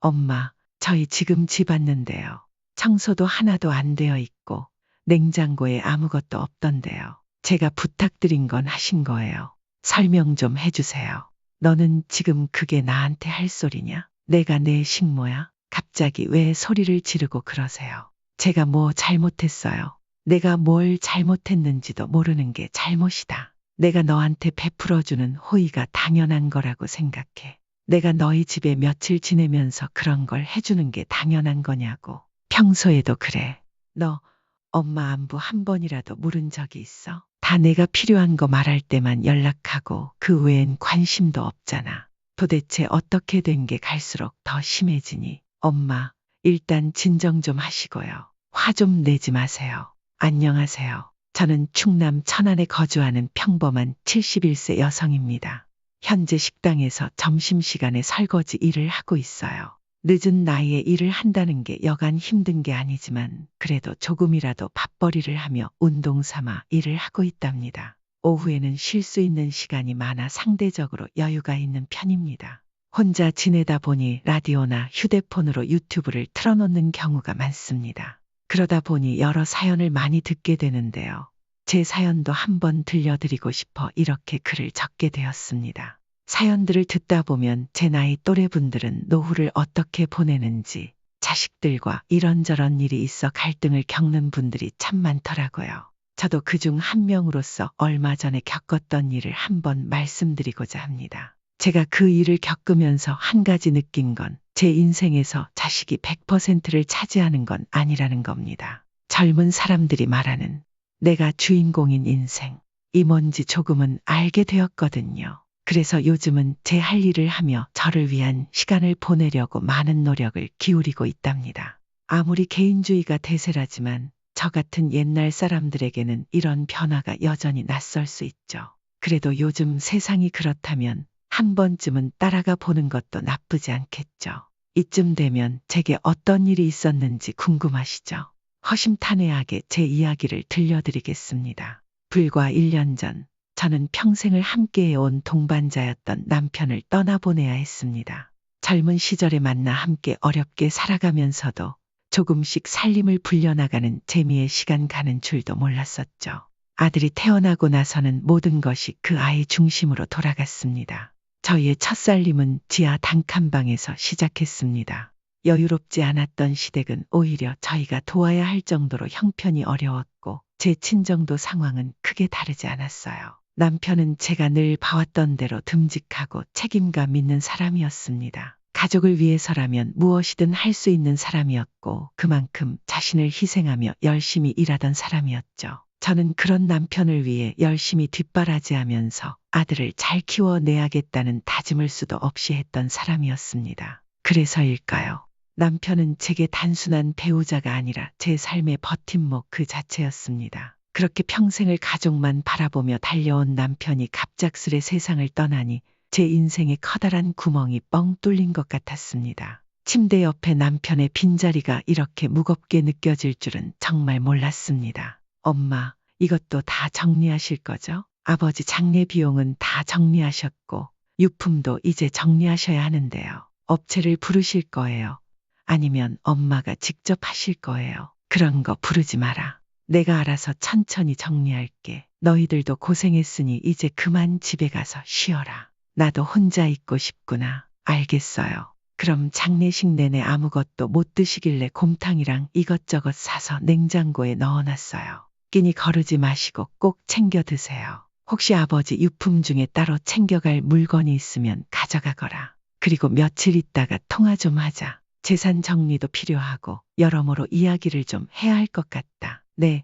엄마, 저희 지금 집 왔는데요. 청소도 하나도 안 되어 있고 냉장고에 아무것도 없던데요. 제가 부탁드린 건 하신 거예요. 설명 좀 해주세요. 너는 지금 그게 나한테 할 소리냐? 내가 내 식모야? 갑자기 왜 소리를 지르고 그러세요? 제가 뭐 잘못했어요? 내가 뭘 잘못했는지도 모르는 게 잘못이다. 내가 너한테 베풀어주는 호의가 당연한 거라고 생각해. 내가 너희 집에 며칠 지내면서 그런 걸 해주는 게 당연한 거냐고. 평소에도 그래. 너 엄마 안부 한 번이라도 물은 적이 있어? 다 내가 필요한 거 말할 때만 연락하고 그 외엔 관심도 없잖아. 도대체 어떻게 된 게 갈수록 더 심해지니? 엄마, 일단 진정 좀 하시고요. 화 좀 내지 마세요. 안녕하세요. 저는 충남 천안에 거주하는 평범한 71세 여성입니다. 현재 식당에서 점심시간에 설거지 일을 하고 있어요. 늦은 나이에 일을 한다는 게 여간 힘든 게 아니지만 그래도 조금이라도 밥벌이를 하며 운동 삼아 일을 하고 있답니다. 오후에는 쉴 수 있는 시간이 많아 상대적으로 여유가 있는 편입니다. 혼자 지내다 보니 라디오나 휴대폰으로 유튜브를 틀어놓는 경우가 많습니다. 그러다 보니 여러 사연을 많이 듣게 되는데요. 제 사연도 한번 들려드리고 싶어 이렇게 글을 적게 되었습니다. 사연들을 듣다 보면 제 나이 또래 분들은 노후를 어떻게 보내는지, 자식들과 이런저런 일이 있어 갈등을 겪는 분들이 참 많더라고요. 저도 그중 한 명으로서 얼마 전에 겪었던 일을 한번 말씀드리고자 합니다. 제가 그 일을 겪으면서 한 가지 느낀 건 제 인생에서 자식이 100%를 차지하는 건 아니라는 겁니다. 젊은 사람들이 말하는 내가 주인공인 인생, 이 뭔지 조금은 알게 되었거든요. 그래서 요즘은 제 할 일을 하며 저를 위한 시간을 보내려고 많은 노력을 기울이고 있답니다. 아무리 개인주의가 대세라지만 저 같은 옛날 사람들에게는 이런 변화가 여전히 낯설 수 있죠. 그래도 요즘 세상이 그렇다면 한 번쯤은 따라가 보는 것도 나쁘지 않겠죠. 이쯤 되면 제게 어떤 일이 있었는지 궁금하시죠? 허심탄회하게 제 이야기를 들려드리겠습니다. 불과 1년 전 저는 평생을 함께해온 동반자였던 남편을 떠나보내야 했습니다. 젊은 시절에 만나 함께 어렵게 살아가면서도 조금씩 살림을 불려나가는 재미에 시간 가는 줄도 몰랐었죠. 아들이 태어나고 나서는 모든 것이 그 아이 중심으로 돌아갔습니다. 저희의 첫 살림은 지하 단칸방에서 시작했습니다. 여유롭지 않았던 시댁은 오히려 저희가 도와야 할 정도로 형편이 어려웠고 제 친정도 상황은 크게 다르지 않았어요. 남편은 제가 늘 봐왔던 대로 듬직하고 책임감 있는 사람이었습니다. 가족을 위해서라면 무엇이든 할 수 있는 사람이었고 그만큼 자신을 희생하며 열심히 일하던 사람이었죠. 저는 그런 남편을 위해 열심히 뒷바라지하면서 아들을 잘 키워내야겠다는 다짐을 수도 없이 했던 사람이었습니다. 그래서일까요? 남편은 제게 단순한 배우자가 아니라 제 삶의 버팀목 그 자체였습니다. 그렇게 평생을 가족만 바라보며 달려온 남편이 갑작스레 세상을 떠나니 제 인생에 커다란 구멍이 뻥 뚫린 것 같았습니다. 침대 옆에 남편의 빈자리가 이렇게 무겁게 느껴질 줄은 정말 몰랐습니다. 엄마, 이것도 다 정리하실 거죠? 아버지 장례 비용은 다 정리하셨고 유품도 이제 정리하셔야 하는데요. 업체를 부르실 거예요? 아니면 엄마가 직접 하실 거예요? 그런 거 부르지 마라. 내가 알아서 천천히 정리할게. 너희들도 고생했으니 이제 그만 집에 가서 쉬어라. 나도 혼자 있고 싶구나. 알겠어요. 그럼 장례식 내내 아무것도 못 드시길래 곰탕이랑 이것저것 사서 냉장고에 넣어놨어요. 끼니 거르지 마시고 꼭 챙겨 드세요. 혹시 아버지 유품 중에 따로 챙겨갈 물건이 있으면 가져가거라. 그리고 며칠 있다가 통화 좀 하자. 재산 정리도 필요하고 여러모로 이야기를 좀 해야 할 것 같다. 네,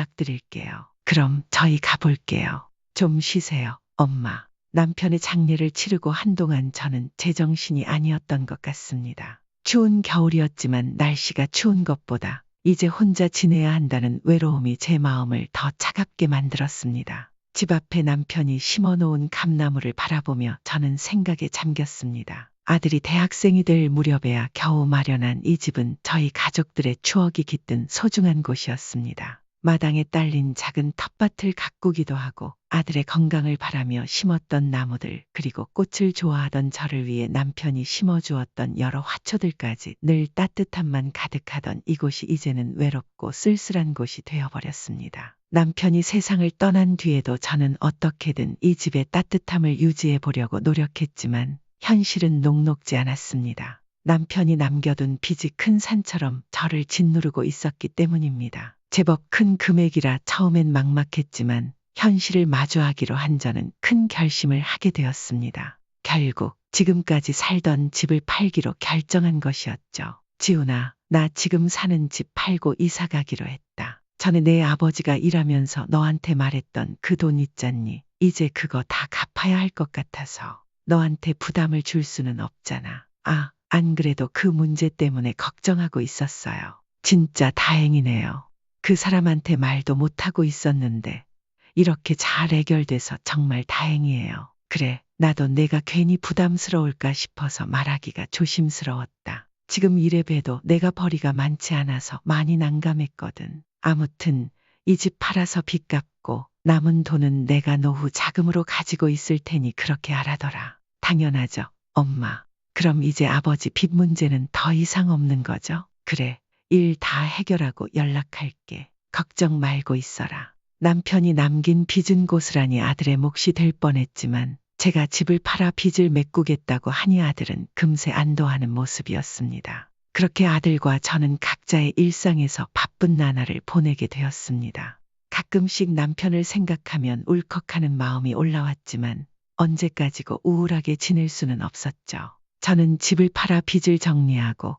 연락드릴게요. 그럼 저희 가볼게요. 좀 쉬세요, 엄마. 남편의 장례를 치르고 한동안 저는 제정신이 아니었던 것 같습니다. 추운 겨울이었지만 날씨가 추운 것보다 이제 혼자 지내야 한다는 외로움이 제 마음을 더 차갑게 만들었습니다. 집 앞에 남편이 심어놓은 감나무를 바라보며 저는 생각에 잠겼습니다. 아들이 대학생이 될 무렵에야 겨우 마련한 이 집은 저희 가족들의 추억이 깃든 소중한 곳이었습니다. 마당에 딸린 작은 텃밭을 가꾸기도 하고 아들의 건강을 바라며 심었던 나무들 그리고 꽃을 좋아하던 저를 위해 남편이 심어주었던 여러 화초들까지 늘 따뜻함만 가득하던 이곳이 이제는 외롭고 쓸쓸한 곳이 되어버렸습니다. 남편이 세상을 떠난 뒤에도 저는 어떻게든 이 집의 따뜻함을 유지해 보려고 노력했지만 현실은 녹록지 않았습니다. 남편이 남겨둔 빚이 큰 산처럼 저를 짓누르고 있었기 때문입니다. 제법 큰 금액이라 처음엔 막막했지만 현실을 마주하기로 한 저는 큰 결심을 하게 되었습니다. 결국 지금까지 살던 집을 팔기로 결정한 것이었죠. 지훈아, 나 지금 사는 집 팔고 이사 가기로 했다. 전에 내 아버지가 일하면서 너한테 말했던 그 돈 있잖니. 이제 그거 다 갚아야 할 것 같아서 너한테 부담을 줄 수는 없잖아. 안 그래도 그 문제 때문에 걱정하고 있었어요. 진짜 다행이네요. 그 사람한테 말도 못하고 있었는데 이렇게 잘 해결돼서 정말 다행이에요. 그래, 나도 내가 괜히 부담스러울까 싶어서 말하기가 조심스러웠다. 지금 이래 봬도 내가 벌이가 많지 않아서 많이 난감했거든. 아무튼 이 집 팔아서 빚 갚고 남은 돈은 내가 노후 자금으로 가지고 있을 테니 그렇게 알아둬라. 당연하죠, 엄마. 그럼 이제 아버지 빚 문제는 더 이상 없는 거죠? 그래, 일 다 해결하고 연락할게. 걱정 말고 있어라. 남편이 남긴 빚은 고스란히 아들의 몫이 될 뻔했지만 제가 집을 팔아 빚을 메꾸겠다고 하니 아들은 금세 안도하는 모습이었습니다. 그렇게 아들과 저는 각자의 일상에서 바쁜 나날을 보내게 되었습니다. 가끔씩 남편을 생각하면 울컥하는 마음이 올라왔지만 언제까지고 우울하게 지낼 수는 없었죠. 저는 집을 팔아 빚을 정리하고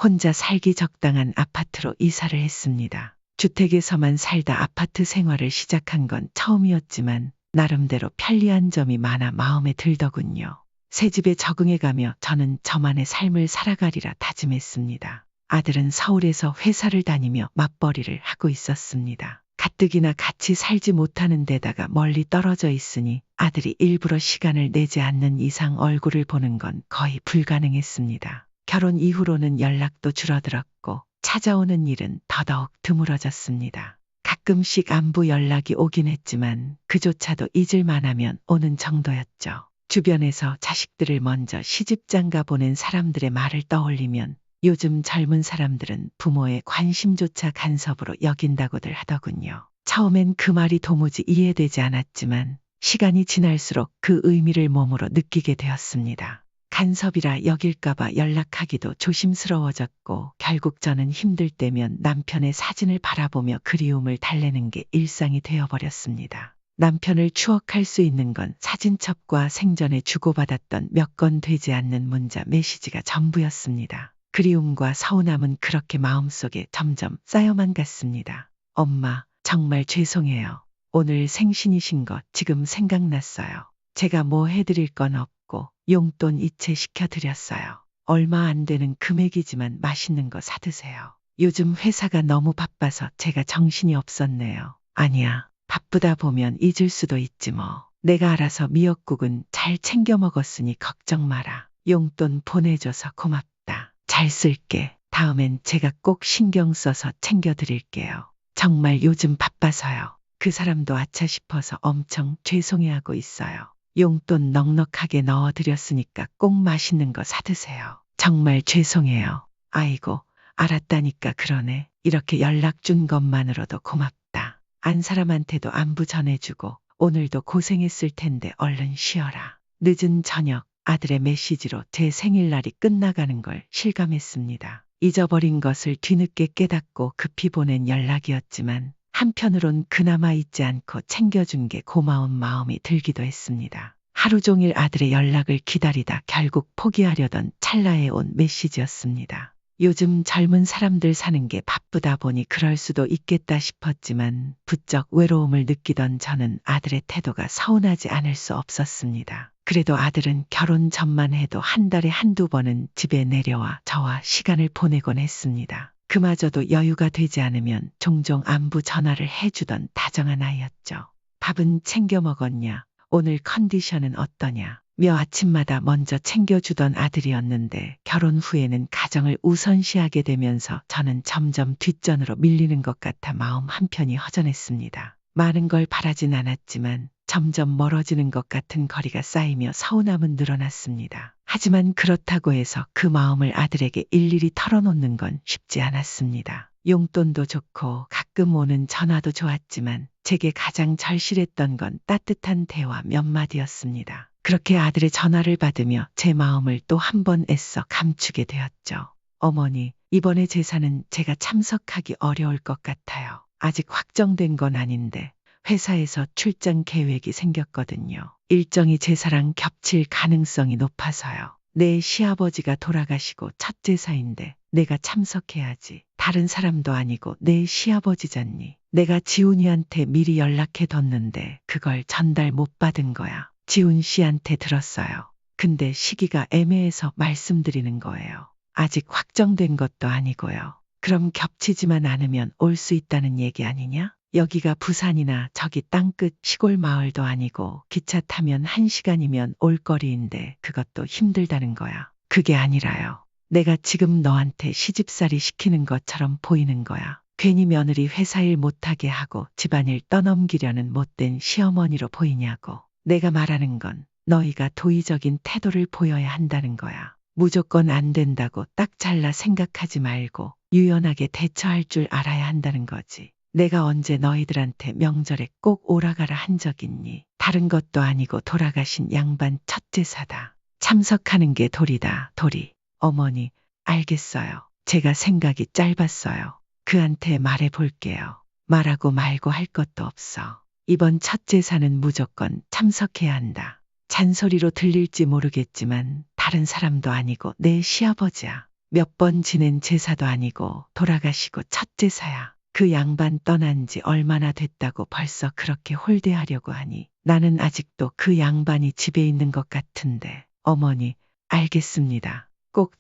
혼자 살기 적당한 아파트로 이사를 했습니다. 주택에서만 살다 아파트 생활을 시작한 건 처음이었지만 나름대로 편리한 점이 많아 마음에 들더군요. 새 집에 적응해가며 저는 저만의 삶을 살아가리라 다짐했습니다. 아들은 서울에서 회사를 다니며 맞벌이를 하고 있었습니다. 가뜩이나 같이 살지 못하는 데다가 멀리 떨어져 있으니 아들이 일부러 시간을 내지 않는 이상 얼굴을 보는 건 거의 불가능했습니다. 결혼 이후로는 연락도 줄어들었고 찾아오는 일은 더더욱 드물어졌습니다. 가끔씩 안부 연락이 오긴 했지만 그조차도 잊을만 하면 오는 정도였죠. 주변에서 자식들을 먼저 시집장가 보낸 사람들의 말을 떠올리면 요즘 젊은 사람들은 부모의 관심조차 간섭으로 여긴다고들 하더군요. 처음엔 그 말이 도무지 이해되지 않았지만 시간이 지날수록 그 의미를 몸으로 느끼게 되었습니다. 간섭이라 여길까봐 연락하기도 조심스러워졌고 결국 저는 힘들 때면 남편의 사진을 바라보며 그리움을 달래는 게 일상이 되어버렸습니다. 남편을 추억할 수 있는 건 사진첩과 생전에 주고받았던 몇 건 되지 않는 문자 메시지가 전부였습니다. 그리움과 서운함은 그렇게 마음속에 점점 쌓여만 갔습니다. 엄마, 정말 죄송해요. 오늘 생신이신 거 지금 생각났어요. 제가 뭐 해드릴 건 없고 용돈 이체 시켜드렸어요. 얼마 안 되는 금액이지만 맛있는 거 사드세요. 요즘 회사가 너무 바빠서 제가 정신이 없었네요. 아니야, 바쁘다 보면 잊을 수도 있지 뭐. 내가 알아서 미역국은 잘 챙겨 먹었으니 걱정 마라. 용돈 보내줘서 고맙다. 잘 쓸게. 다음엔 제가 꼭 신경 써서 챙겨드릴게요. 정말 요즘 바빠서요. 그 사람도 아차 싶어서 엄청 죄송해하고 있어요. 용돈 넉넉하게 넣어드렸으니까 꼭 맛있는 거 사드세요. 정말 죄송해요. 아이고, 알았다니까 그러네. 이렇게 연락 준 것만으로도 고맙다. 안 사람한테도 안부 전해주고 오늘도 고생했을 텐데 얼른 쉬어라. 늦은 저녁 아들의 메시지로 제 생일날이 끝나가는 걸 실감했습니다. 잊어버린 것을 뒤늦게 깨닫고 급히 보낸 연락이었지만 한편으론 그나마 잊지 않고 챙겨준 게 고마운 마음이 들기도 했습니다. 하루 종일 아들의 연락을 기다리다 결국 포기하려던 찰나에 온 메시지였습니다. 요즘 젊은 사람들 사는 게 바쁘다 보니 그럴 수도 있겠다 싶었지만 부쩍 외로움을 느끼던 저는 아들의 태도가 서운하지 않을 수 없었습니다. 그래도 아들은 결혼 전만 해도 한 달에 한두 번은 집에 내려와 저와 시간을 보내곤 했습니다. 그마저도 여유가 되지 않으면 종종 안부 전화를 해주던 다정한 아이였죠. 밥은 챙겨 먹었냐? 오늘 컨디션은 어떠냐? 며 아침마다 먼저 챙겨주던 아들이었는데 결혼 후에는 가정을 우선시하게 되면서 저는 점점 뒷전으로 밀리는 것 같아 마음 한편이 허전했습니다. 많은 걸 바라진 않았지만 점점 멀어지는 것 같은 거리가 쌓이며 서운함은 늘어났습니다. 하지만 그렇다고 해서 그 마음을 아들에게 일일이 털어놓는 건 쉽지 않았습니다. 용돈도 좋고 가끔 오는 전화도 좋았지만 제게 가장 절실했던 건 따뜻한 대화 몇 마디였습니다. 그렇게 아들의 전화를 받으며 제 마음을 또 한 번 애써 감추게 되었죠. 어머니, 이번에 제사는 제가 참석하기 어려울 것 같아요. 아직 확정된 건 아닌데 회사에서 출장 계획이 생겼거든요. 일정이 제사랑 겹칠 가능성이 높아서요. 내 시아버지가 돌아가시고 첫 제사인데 내가 참석해야지. 다른 사람도 아니고 내 시아버지잖니. 내가 지훈이한테 미리 연락해뒀는데 그걸 전달 못 받은 거야. 지훈 씨한테 들었어요. 근데 시기가 애매해서 말씀드리는 거예요. 아직 확정된 것도 아니고요. 그럼 겹치지만 않으면 올 수 있다는 얘기 아니냐? 여기가 부산이나 저기 땅끝 시골 마을도 아니고 기차 타면 1시간이면 올 거리인데 그것도 힘들다는 거야. 그게 아니라요. 내가 지금 너한테 시집살이 시키는 것처럼 보이는 거야. 괜히 며느리 회사 일 못하게 하고 집안일 떠넘기려는 못된 시어머니로 보이냐고. 내가 말하는 건 너희가 도의적인 태도를 보여야 한다는 거야. 무조건 안 된다고 딱 잘라 생각하지 말고 유연하게 대처할 줄 알아야 한다는 거지. 내가 언제 너희들한테 명절에 꼭 오라가라 한 적 있니? 다른 것도 아니고 돌아가신 양반 첫 제사다. 참석하는 게 도리다, 도리. 어머니, 알겠어요. 제가 생각이 짧았어요. 그한테 말해 볼게요. 말하고 말고 할 것도 없어. 이번 첫 제사는 무조건 참석해야 한다. 잔소리로 들릴지 모르겠지만 다른 사람도 아니고 내 시아버지야. 몇 번 지낸 제사도 아니고 돌아가시고 첫 제사야. 그 양반 떠난 지 얼마나 됐다고 벌써 그렇게 홀대하려고 하니 나는 아직도 그 양반이 집에 있는 것 같은데. 어머니, 알겠습니다. 꼭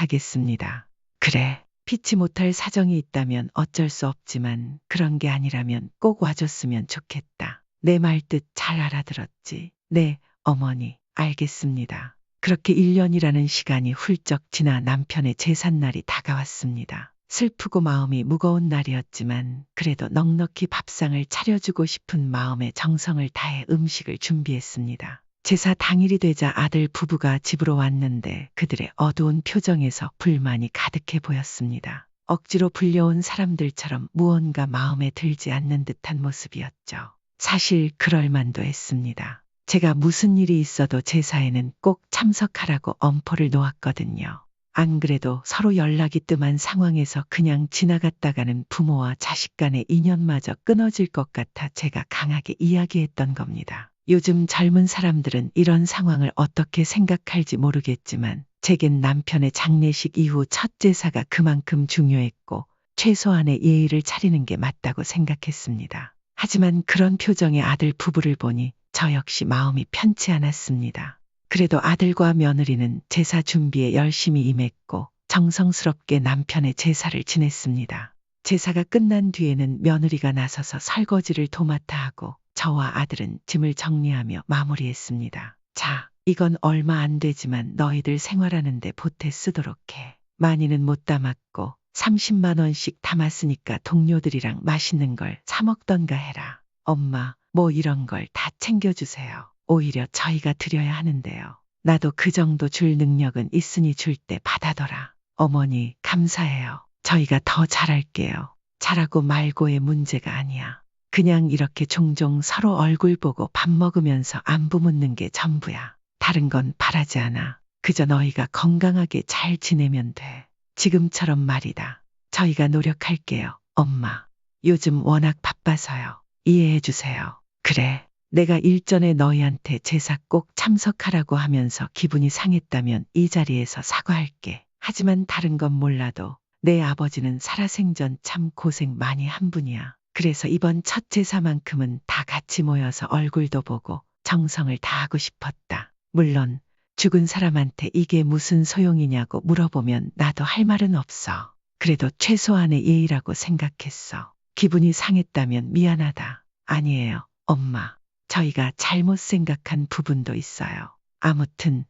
참석하겠습니다. 그래, 피치 못할 사정이 있다면 어쩔 수 없지만 그런 게 아니라면 꼭 와줬으면 좋겠다. 내 말 뜻 잘 알아들었지? 네, 어머니, 알겠습니다. 그렇게 1년이라는 시간이 훌쩍 지나 남편의 제삿날이 다가왔습니다. 슬프고 마음이 무거운 날이었지만 그래도 넉넉히 밥상을 차려주고 싶은 마음에 정성을 다해 음식을 준비했습니다. 제사 당일이 되자 아들 부부가 집으로 왔는데 그들의 어두운 표정에서 불만이 가득해 보였습니다. 억지로 불려온 사람들처럼 무언가 마음에 들지 않는 듯한 모습이었죠. 사실 그럴 만도 했습니다. 제가 무슨 일이 있어도 제사에는 꼭 참석하라고 엄포를 놓았거든요. 안 그래도 서로 연락이 뜸한 상황에서 그냥 지나갔다가는 부모와 자식 간의 인연마저 끊어질 것 같아 제가 강하게 이야기했던 겁니다. 요즘 젊은 사람들은 이런 상황을 어떻게 생각할지 모르겠지만 제겐 남편의 장례식 이후 첫 제사가 그만큼 중요했고 최소한의 예의를 차리는 게 맞다고 생각했습니다. 하지만 그런 표정의 아들 부부를 보니 저 역시 마음이 편치 않았습니다. 그래도 아들과 며느리는 제사 준비에 열심히 임했고 정성스럽게 남편의 제사를 지냈습니다. 제사가 끝난 뒤에는 며느리가 나서서 설거지를 도맡아 하고 저와 아들은 짐을 정리하며 마무리했습니다. 자, 이건 얼마 안 되지만 너희들 생활하는데 보태 쓰도록 해. 많이는 못 담았고 30만 원씩 담았으니까 동료들이랑 맛있는 걸 사 먹던가 해라. 엄마, 뭐 이런 걸 다 챙겨주세요. 오히려 저희가 드려야 하는데요. 나도 그 정도 줄 능력은 있으니 줄 때 받아둬라. 어머니, 감사해요. 저희가 더 잘할게요. 잘하고 말고의 문제가 아니야. 그냥 이렇게 종종 서로 얼굴 보고 밥 먹으면서 안부 묻는 게 전부야. 다른 건 바라지 않아. 그저 너희가 건강하게 잘 지내면 돼. 지금처럼 말이다. 저희가 노력할게요, 엄마. 요즘 워낙 바빠서요. 이해해 주세요. 그래, 내가 일전에 너희한테 제사 꼭 참석하라고 하면서 기분이 상했다면 이 자리에서 사과할게. 하지만 다른 건 몰라도 내 아버지는 살아생전 참 고생 많이 한 분이야. 그래서 이번 첫 제사만큼은 다 같이 모여서 얼굴도 보고 정성을 다하고 싶었다. 물론 죽은 사람한테 이게 무슨 소용이냐고 물어보면 나도 할 말은 없어. 그래도 최소한의 예의라고 생각했어. 기분이 상했다면 미안하다. 아니에요, 엄마. 저희가 잘못 생각한 부분도 있어요. 아무튼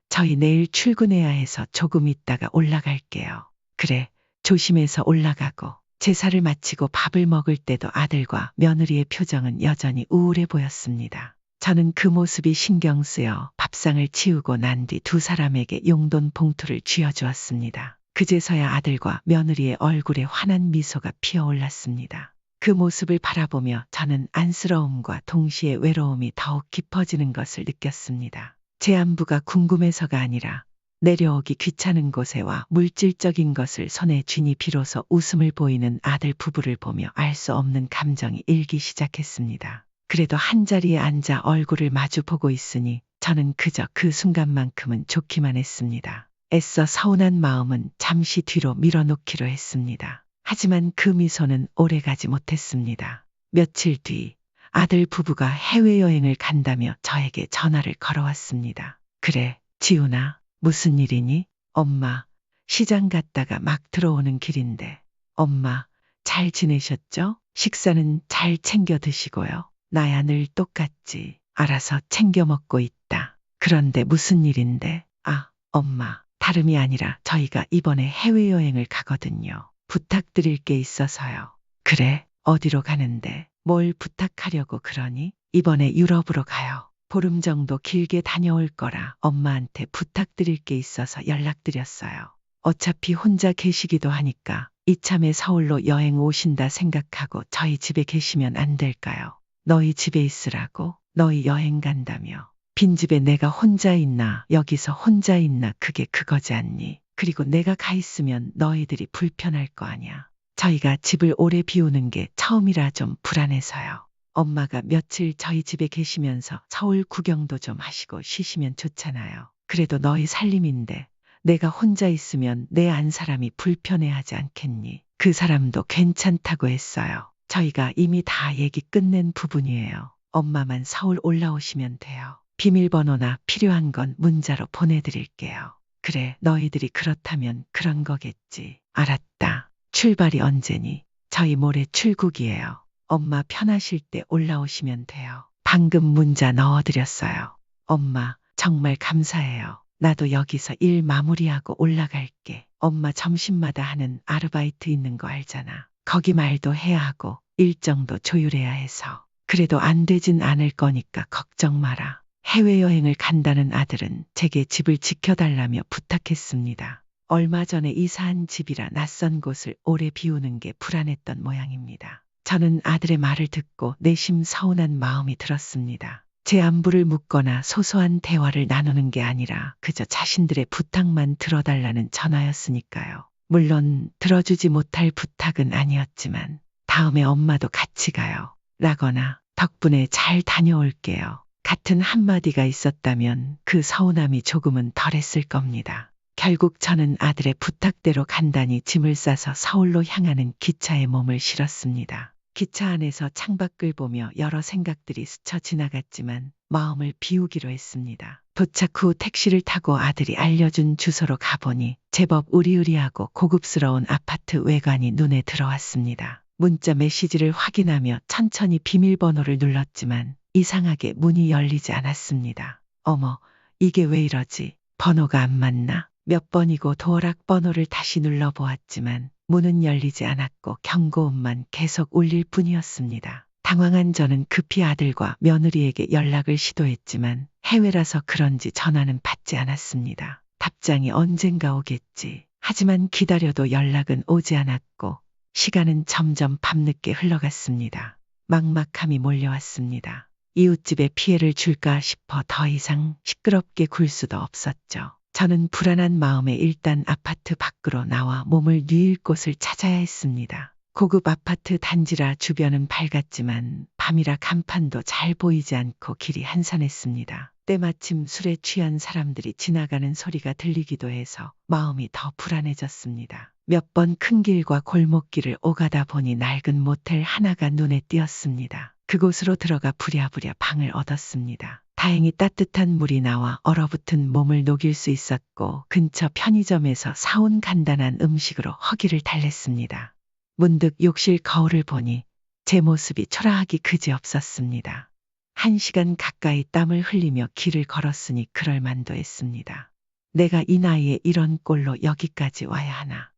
저희 내일 출근해야 해서 조금 있다가 올라갈게요. 그래, 조심해서 올라가고. 제사를 마치고 밥을 먹을 때도 아들과 며느리의 표정은 여전히 우울해 보였습니다. 저는 그 모습이 신경 쓰여 밥상을 치우고 난 뒤 두 사람에게 용돈 봉투를 쥐어주었습니다. 그제서야 아들과 며느리의 얼굴에 환한 미소가 피어올랐습니다. 그 모습을 바라보며 저는 안쓰러움과 동시에 외로움이 더욱 깊어지는 것을 느꼈습니다. 제 안부가 궁금해서가 아니라 내려오기 귀찮은 곳에와 물질적인 것을 손에 쥐니 비로소 웃음을 보이는 아들 부부를 보며 알 수 없는 감정이 일기 시작했습니다. 그래도 한자리에 앉아 얼굴을 마주 보고 있으니 저는 그저 그 순간만큼은 좋기만 했습니다. 애써 서운한 마음은 잠시 뒤로 밀어놓기로 했습니다. 하지만 그 미소는 오래가지 못했습니다. 며칠 뒤 아들 부부가 해외여행을 간다며 저에게 전화를 걸어왔습니다. 그래, 지훈아. 무슨 일이니? 엄마, 시장 갔다가 막 들어오는 길인데. 엄마, 잘 지내셨죠? 식사는 잘 챙겨 드시고요. 나야 늘 똑같지. 알아서 챙겨 먹고 있다. 그런데 무슨 일인데? 아, 엄마, 다름이 아니라 저희가 이번에 해외여행을 가거든요. 부탁드릴 게 있어서요. 그래, 어디로 가는데? 뭘 부탁하려고 그러니? 이번에 유럽으로 가요. 보름 정도 길게 다녀올 거라 엄마한테 부탁드릴 게 있어서 연락드렸어요. 어차피 혼자 계시기도 하니까 이참에 서울로 여행 오신다 생각하고 저희 집에 계시면 안 될까요? 너희 집에 있으라고? 너희 여행 간다며. 빈집에 내가 혼자 있나 여기서 혼자 있나 그게 그거지 않니? 그리고 내가 가 있으면 너희들이 불편할 거 아냐. 저희가 집을 오래 비우는 게 처음이라 좀 불안해서요. 엄마가 며칠 저희 집에 계시면서 서울 구경도 좀 하시고 쉬시면 좋잖아요. 그래도 너희 살림인데 내가 혼자 있으면 내 안 사람이 불편해하지 않겠니? 그 사람도 괜찮다고 했어요. 저희가 이미 다 얘기 끝낸 부분이에요. 엄마만 서울 올라오시면 돼요. 비밀번호나 필요한 건 문자로 보내드릴게요. 그래, 너희들이 그렇다면 그런 거겠지. 알았다. 출발이 언제니? 저희 모레 출국이에요. 엄마 편하실 때 올라오시면 돼요. 방금 문자 넣어드렸어요. 엄마, 정말 감사해요. 나도 여기서 일 마무리하고 올라갈게. 엄마 점심마다 하는 아르바이트 있는 거 알잖아. 거기 말도 해야 하고 일정도 조율해야 해서. 그래도 안 되진 않을 거니까 걱정 마라. 해외여행을 간다는 아들은 제게 집을 지켜달라며 부탁했습니다. 얼마 전에 이사한 집이라 낯선 곳을 오래 비우는 게 불안했던 모양입니다. 저는 아들의 말을 듣고 내심 서운한 마음이 들었습니다. 제 안부를 묻거나 소소한 대화를 나누는 게 아니라 그저 자신들의 부탁만 들어달라는 전화였으니까요. 물론 들어주지 못할 부탁은 아니었지만 다음에 엄마도 같이 가요. 라거나 덕분에 잘 다녀올게요. 같은 한마디가 있었다면 그 서운함이 조금은 덜했을 겁니다. 결국 저는 아들의 부탁대로 간단히 짐을 싸서 서울로 향하는 기차에 몸을 실었습니다. 기차 안에서 창밖을 보며 여러 생각들이 스쳐 지나갔지만 마음을 비우기로 했습니다. 도착 후 택시를 타고 아들이 알려준 주소로 가보니 제법 으리으리하고 고급스러운 아파트 외관이 눈에 들어왔습니다. 문자 메시지를 확인하며 천천히 비밀번호를 눌렀지만 이상하게 문이 열리지 않았습니다. 어머, 이게 왜 이러지? 번호가 안 맞나? 몇 번이고 도어락 번호를 다시 눌러보았지만 문은 열리지 않았고 경고음만 계속 울릴 뿐이었습니다. 당황한 저는 급히 아들과 며느리에게 연락을 시도했지만 해외라서 그런지 전화는 받지 않았습니다. 답장이 언젠가 오겠지. 하지만 기다려도 연락은 오지 않았고 시간은 점점 밤늦게 흘러갔습니다. 막막함이 몰려왔습니다. 이웃집에 피해를 줄까 싶어 더 이상 시끄럽게 굴 수도 없었죠. 저는 불안한 마음에 일단 아파트 밖으로 나와 몸을 뉘일 곳을 찾아야 했습니다. 고급 아파트 단지라 주변은 밝았지만 밤이라 간판도 잘 보이지 않고 길이 한산했습니다. 때마침 술에 취한 사람들이 지나가는 소리가 들리기도 해서 마음이 더 불안해졌습니다. 몇 번 큰 길과 골목길을 오가다 보니 낡은 모텔 하나가 눈에 띄었습니다. 그곳으로 들어가 부랴부랴 방을 얻었습니다. 다행히 따뜻한 물이 나와 얼어붙은 몸을 녹일 수 있었고 근처 편의점에서 사온 간단한 음식으로 허기를 달랬습니다. 문득 욕실 거울을 보니 제 모습이 초라하기 그지없었습니다. 1시간 가까이 땀을 흘리며 길을 걸었으니 그럴 만도 했습니다. 내가 이 나이에 이런 꼴로 여기까지 와야 하나.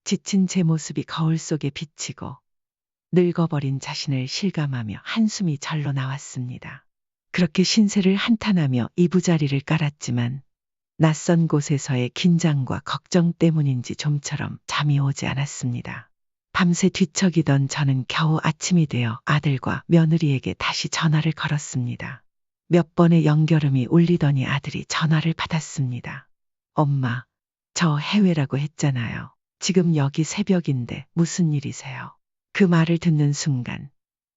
지친 제 모습이 거울 속에 비치고 늙어버린 자신을 실감하며 한숨이 절로 나왔습니다. 그렇게 신세를 한탄하며 이부자리를 깔았지만 낯선 곳에서의 긴장과 걱정 때문인지 좀처럼 잠이 오지 않았습니다. 밤새 뒤척이던 저는 겨우 아침이 되어 아들과 며느리에게 다시 전화를 걸었습니다. 몇 번의 연결음이 울리더니 아들이 전화를 받았습니다. 엄마, 저 해외라고 했잖아요. 지금 여기 새벽인데 무슨 일이세요? 그 말을 듣는 순간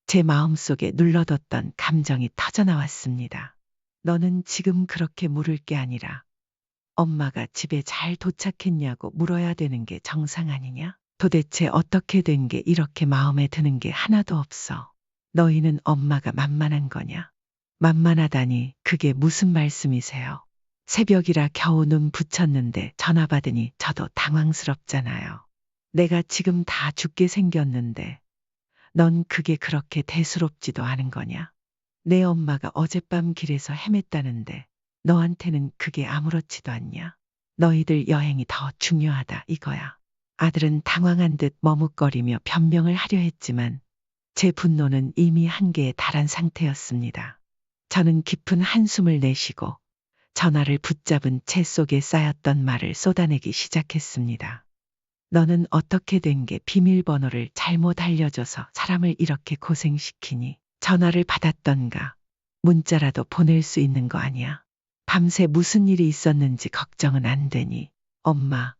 제 마음속에 눌러뒀던 감정이 터져나왔습니다. 너는 지금 그렇게 물을 게 아니라 엄마가 집에 잘 도착했냐고 물어야 되는 게 정상 아니냐? 도대체 어떻게 된 게 이렇게 마음에 드는 게 하나도 없어. 너희는 엄마가 만만한 거냐? 만만하다니 그게 무슨 말씀이세요? 새벽이라 겨우 눈 붙였는데 전화 받으니 저도 당황스럽잖아요. 내가 지금 다 죽게 생겼는데 넌 그게 그렇게 대수롭지도 않은 거냐? 내 엄마가 어젯밤 길에서 헤맸다는데 너한테는 그게 아무렇지도 않냐? 너희들 여행이 더 중요하다 이거야. 아들은 당황한 듯 머뭇거리며 변명을 하려 했지만 제 분노는 이미 한계에 달한 상태였습니다. 저는 깊은 한숨을 내쉬고 전화를 붙잡은 채 속에 쌓였던 말을 쏟아내기 시작했습니다. 너는 어떻게 된 게 비밀번호를 잘못 알려줘서 사람을 이렇게 고생시키니? 전화를 받았던가 문자라도 보낼 수 있는 거 아니야? 밤새 무슨 일이 있었는지 걱정은 안 되니? 엄마,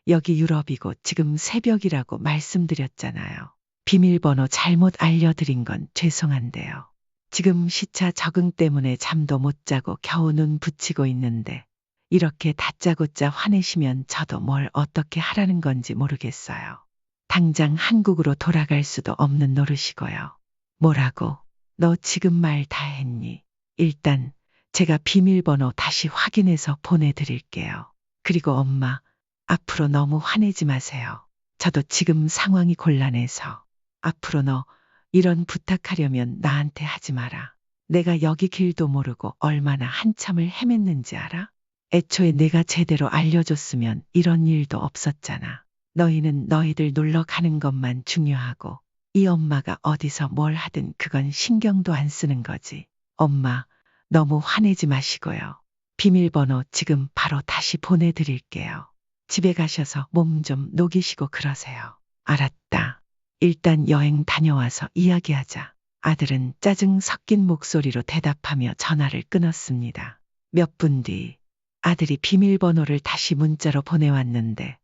여기 유럽이고 지금 새벽이라고 말씀드렸잖아요. 비밀번호 잘못 알려드린 건 죄송한데요. 지금 시차 적응 때문에 잠도 못 자고 겨우 눈 붙이고 있는데 이렇게 다짜고짜 화내시면 저도 뭘 어떻게 하라는 건지 모르겠어요. 당장 한국으로 돌아갈 수도 없는 노릇이고요. 뭐라고? 너 지금 말 다 했니? 일단 제가 비밀번호 다시 확인해서 보내드릴게요. 그리고 엄마, 앞으로 너무 화내지 마세요. 저도 지금 상황이 곤란해서. 앞으로 너 이런 부탁하려면 나한테 하지 마라. 내가 여기 길도 모르고 얼마나 한참을 헤맸는지 알아? 애초에 내가 제대로 알려줬으면 이런 일도 없었잖아. 너희는 너희들 놀러 가는 것만 중요하고 이 엄마가 어디서 뭘 하든 그건 신경도 안 쓰는 거지. 엄마, 너무 화내지 마시고요. 비밀번호 지금 바로 다시 보내드릴게요. 집에 가셔서 몸 좀 녹이시고 그러세요. 알았다. 일단 여행 다녀와서 이야기하자. 아들은 짜증 섞인 목소리로 대답하며 전화를 끊었습니다. 몇 분 뒤 아들이 비밀번호를 다시 문자로 보내왔는데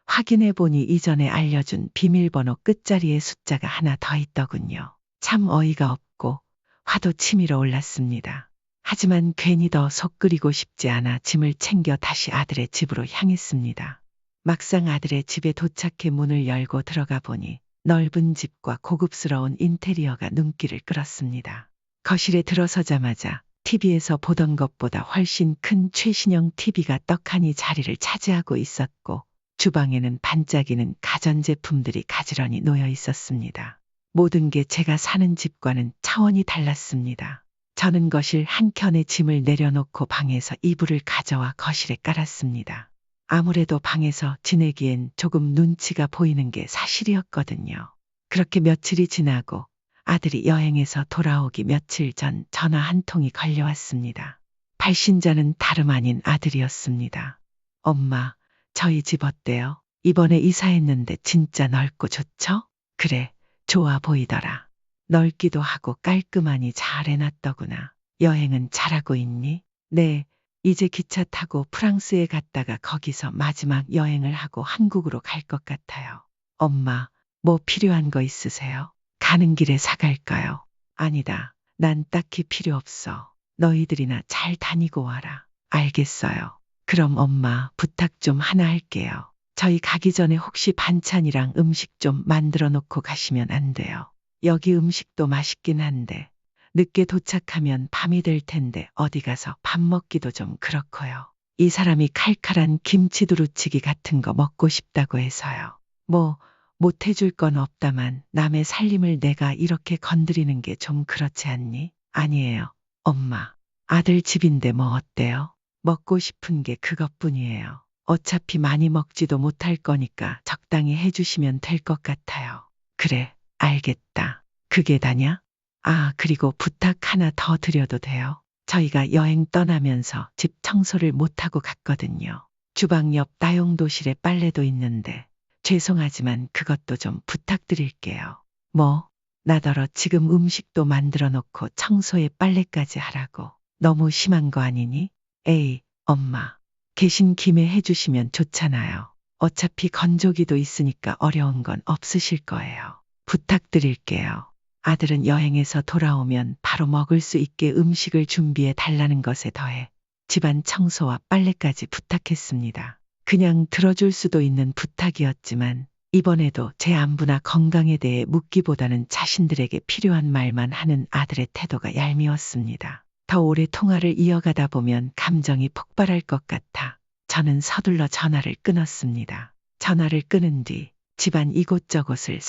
확인해보니 이전에 알려준 비밀번호 끝자리에 숫자가 하나 더 있더군요. 참 어이가 없고 화도 치밀어 올랐습니다. 하지만 괜히 더 속 끓이고 싶지 않아 짐을 챙겨 다시 아들의 집으로 향했습니다. 막상 아들의 집에 도착해 문을 열고 들어가 보니 넓은 집과 고급스러운 인테리어가 눈길을 끌었습니다. 거실에 들어서자마자 TV에서 보던 것보다 훨씬 큰 최신형 TV가 떡하니 자리를 차지하고 있었고 주방에는 반짝이는 가전제품들이 가지런히 놓여 있었습니다. 모든 게 제가 사는 집과는 차원이 달랐습니다. 저는 거실 한켠에 짐을 내려놓고 방에서 이불을 가져와 거실에 깔았습니다. 아무래도 방에서 지내기엔 조금 눈치가 보이는 게 사실이었거든요. 그렇게 며칠이 지나고 아들이 여행에서 돌아오기 며칠 전 전화 한 통이 걸려왔습니다. 발신자는 다름 아닌 아들이었습니다. 엄마, 저희 집 어때요? 이번에 이사했는데 진짜 넓고 좋죠? 그래, 좋아 보이더라. 넓기도 하고 깔끔하니 잘 해놨더구나. 여행은 잘하고 있니? 네, 이제 기차 타고 프랑스에 갔다가 거기서 마지막 여행을 하고 한국으로 갈 것 같아요. 엄마, 뭐 필요한 거 있으세요? 가는 길에 사갈까요? 아니다. 난 딱히 필요 없어. 너희들이나 잘 다니고 와라. 알겠어요. 그럼 엄마 부탁 좀 하나 할게요. 저희 가기 전에 혹시 반찬이랑 음식 좀 만들어 놓고 가시면 안 돼요. 여기 음식도 맛있긴 한데 늦게 도착하면 밤이 될 텐데 어디 가서 밥 먹기도 좀 그렇고요. 이 사람이 칼칼한 김치 두루치기 같은 거 먹고 싶다고 해서요. 뭐 못 해줄 건 없다만 남의 살림을 내가 이렇게 건드리는 게 좀 그렇지 않니? 아니에요. 엄마, 아들 집인데 뭐 어때요? 먹고 싶은 게 그것뿐이에요. 어차피 많이 먹지도 못할 거니까 적당히 해주시면 될 것 같아요. 그래, 알겠다. 그게 다냐? 아, 그리고 부탁 하나 더 드려도 돼요? 저희가 여행 떠나면서 집 청소를 못하고 갔거든요. 주방 옆 다용도실에 빨래도 있는데 죄송하지만 그것도 좀 부탁드릴게요. 뭐, 나더러 지금 음식도 만들어 놓고 청소에 빨래까지 하라고. 너무 심한 거 아니니? 에이, 엄마. 계신 김에 해주시면 좋잖아요. 어차피 건조기도 있으니까 어려운 건 없으실 거예요. 부탁드릴게요. 아들은 여행에서 돌아오면 바로 먹을 수 있게 음식을 준비해 달라는 것에 더해 집안 청소와 빨래까지 부탁했습니다. 그냥 들어줄 수도 있는 부탁이었지만 이번에도 제 안부나 건강에 대해 묻기보다는 자신들에게 필요한 말만 하는 아들의 태도가 얄미웠습니다. 더 오래 통화를 이어가다 보면 감정이 폭발할 것 같아 저는 서둘러 전화를 끊었습니다. 전화를 끊은 뒤 집안 이곳저곳을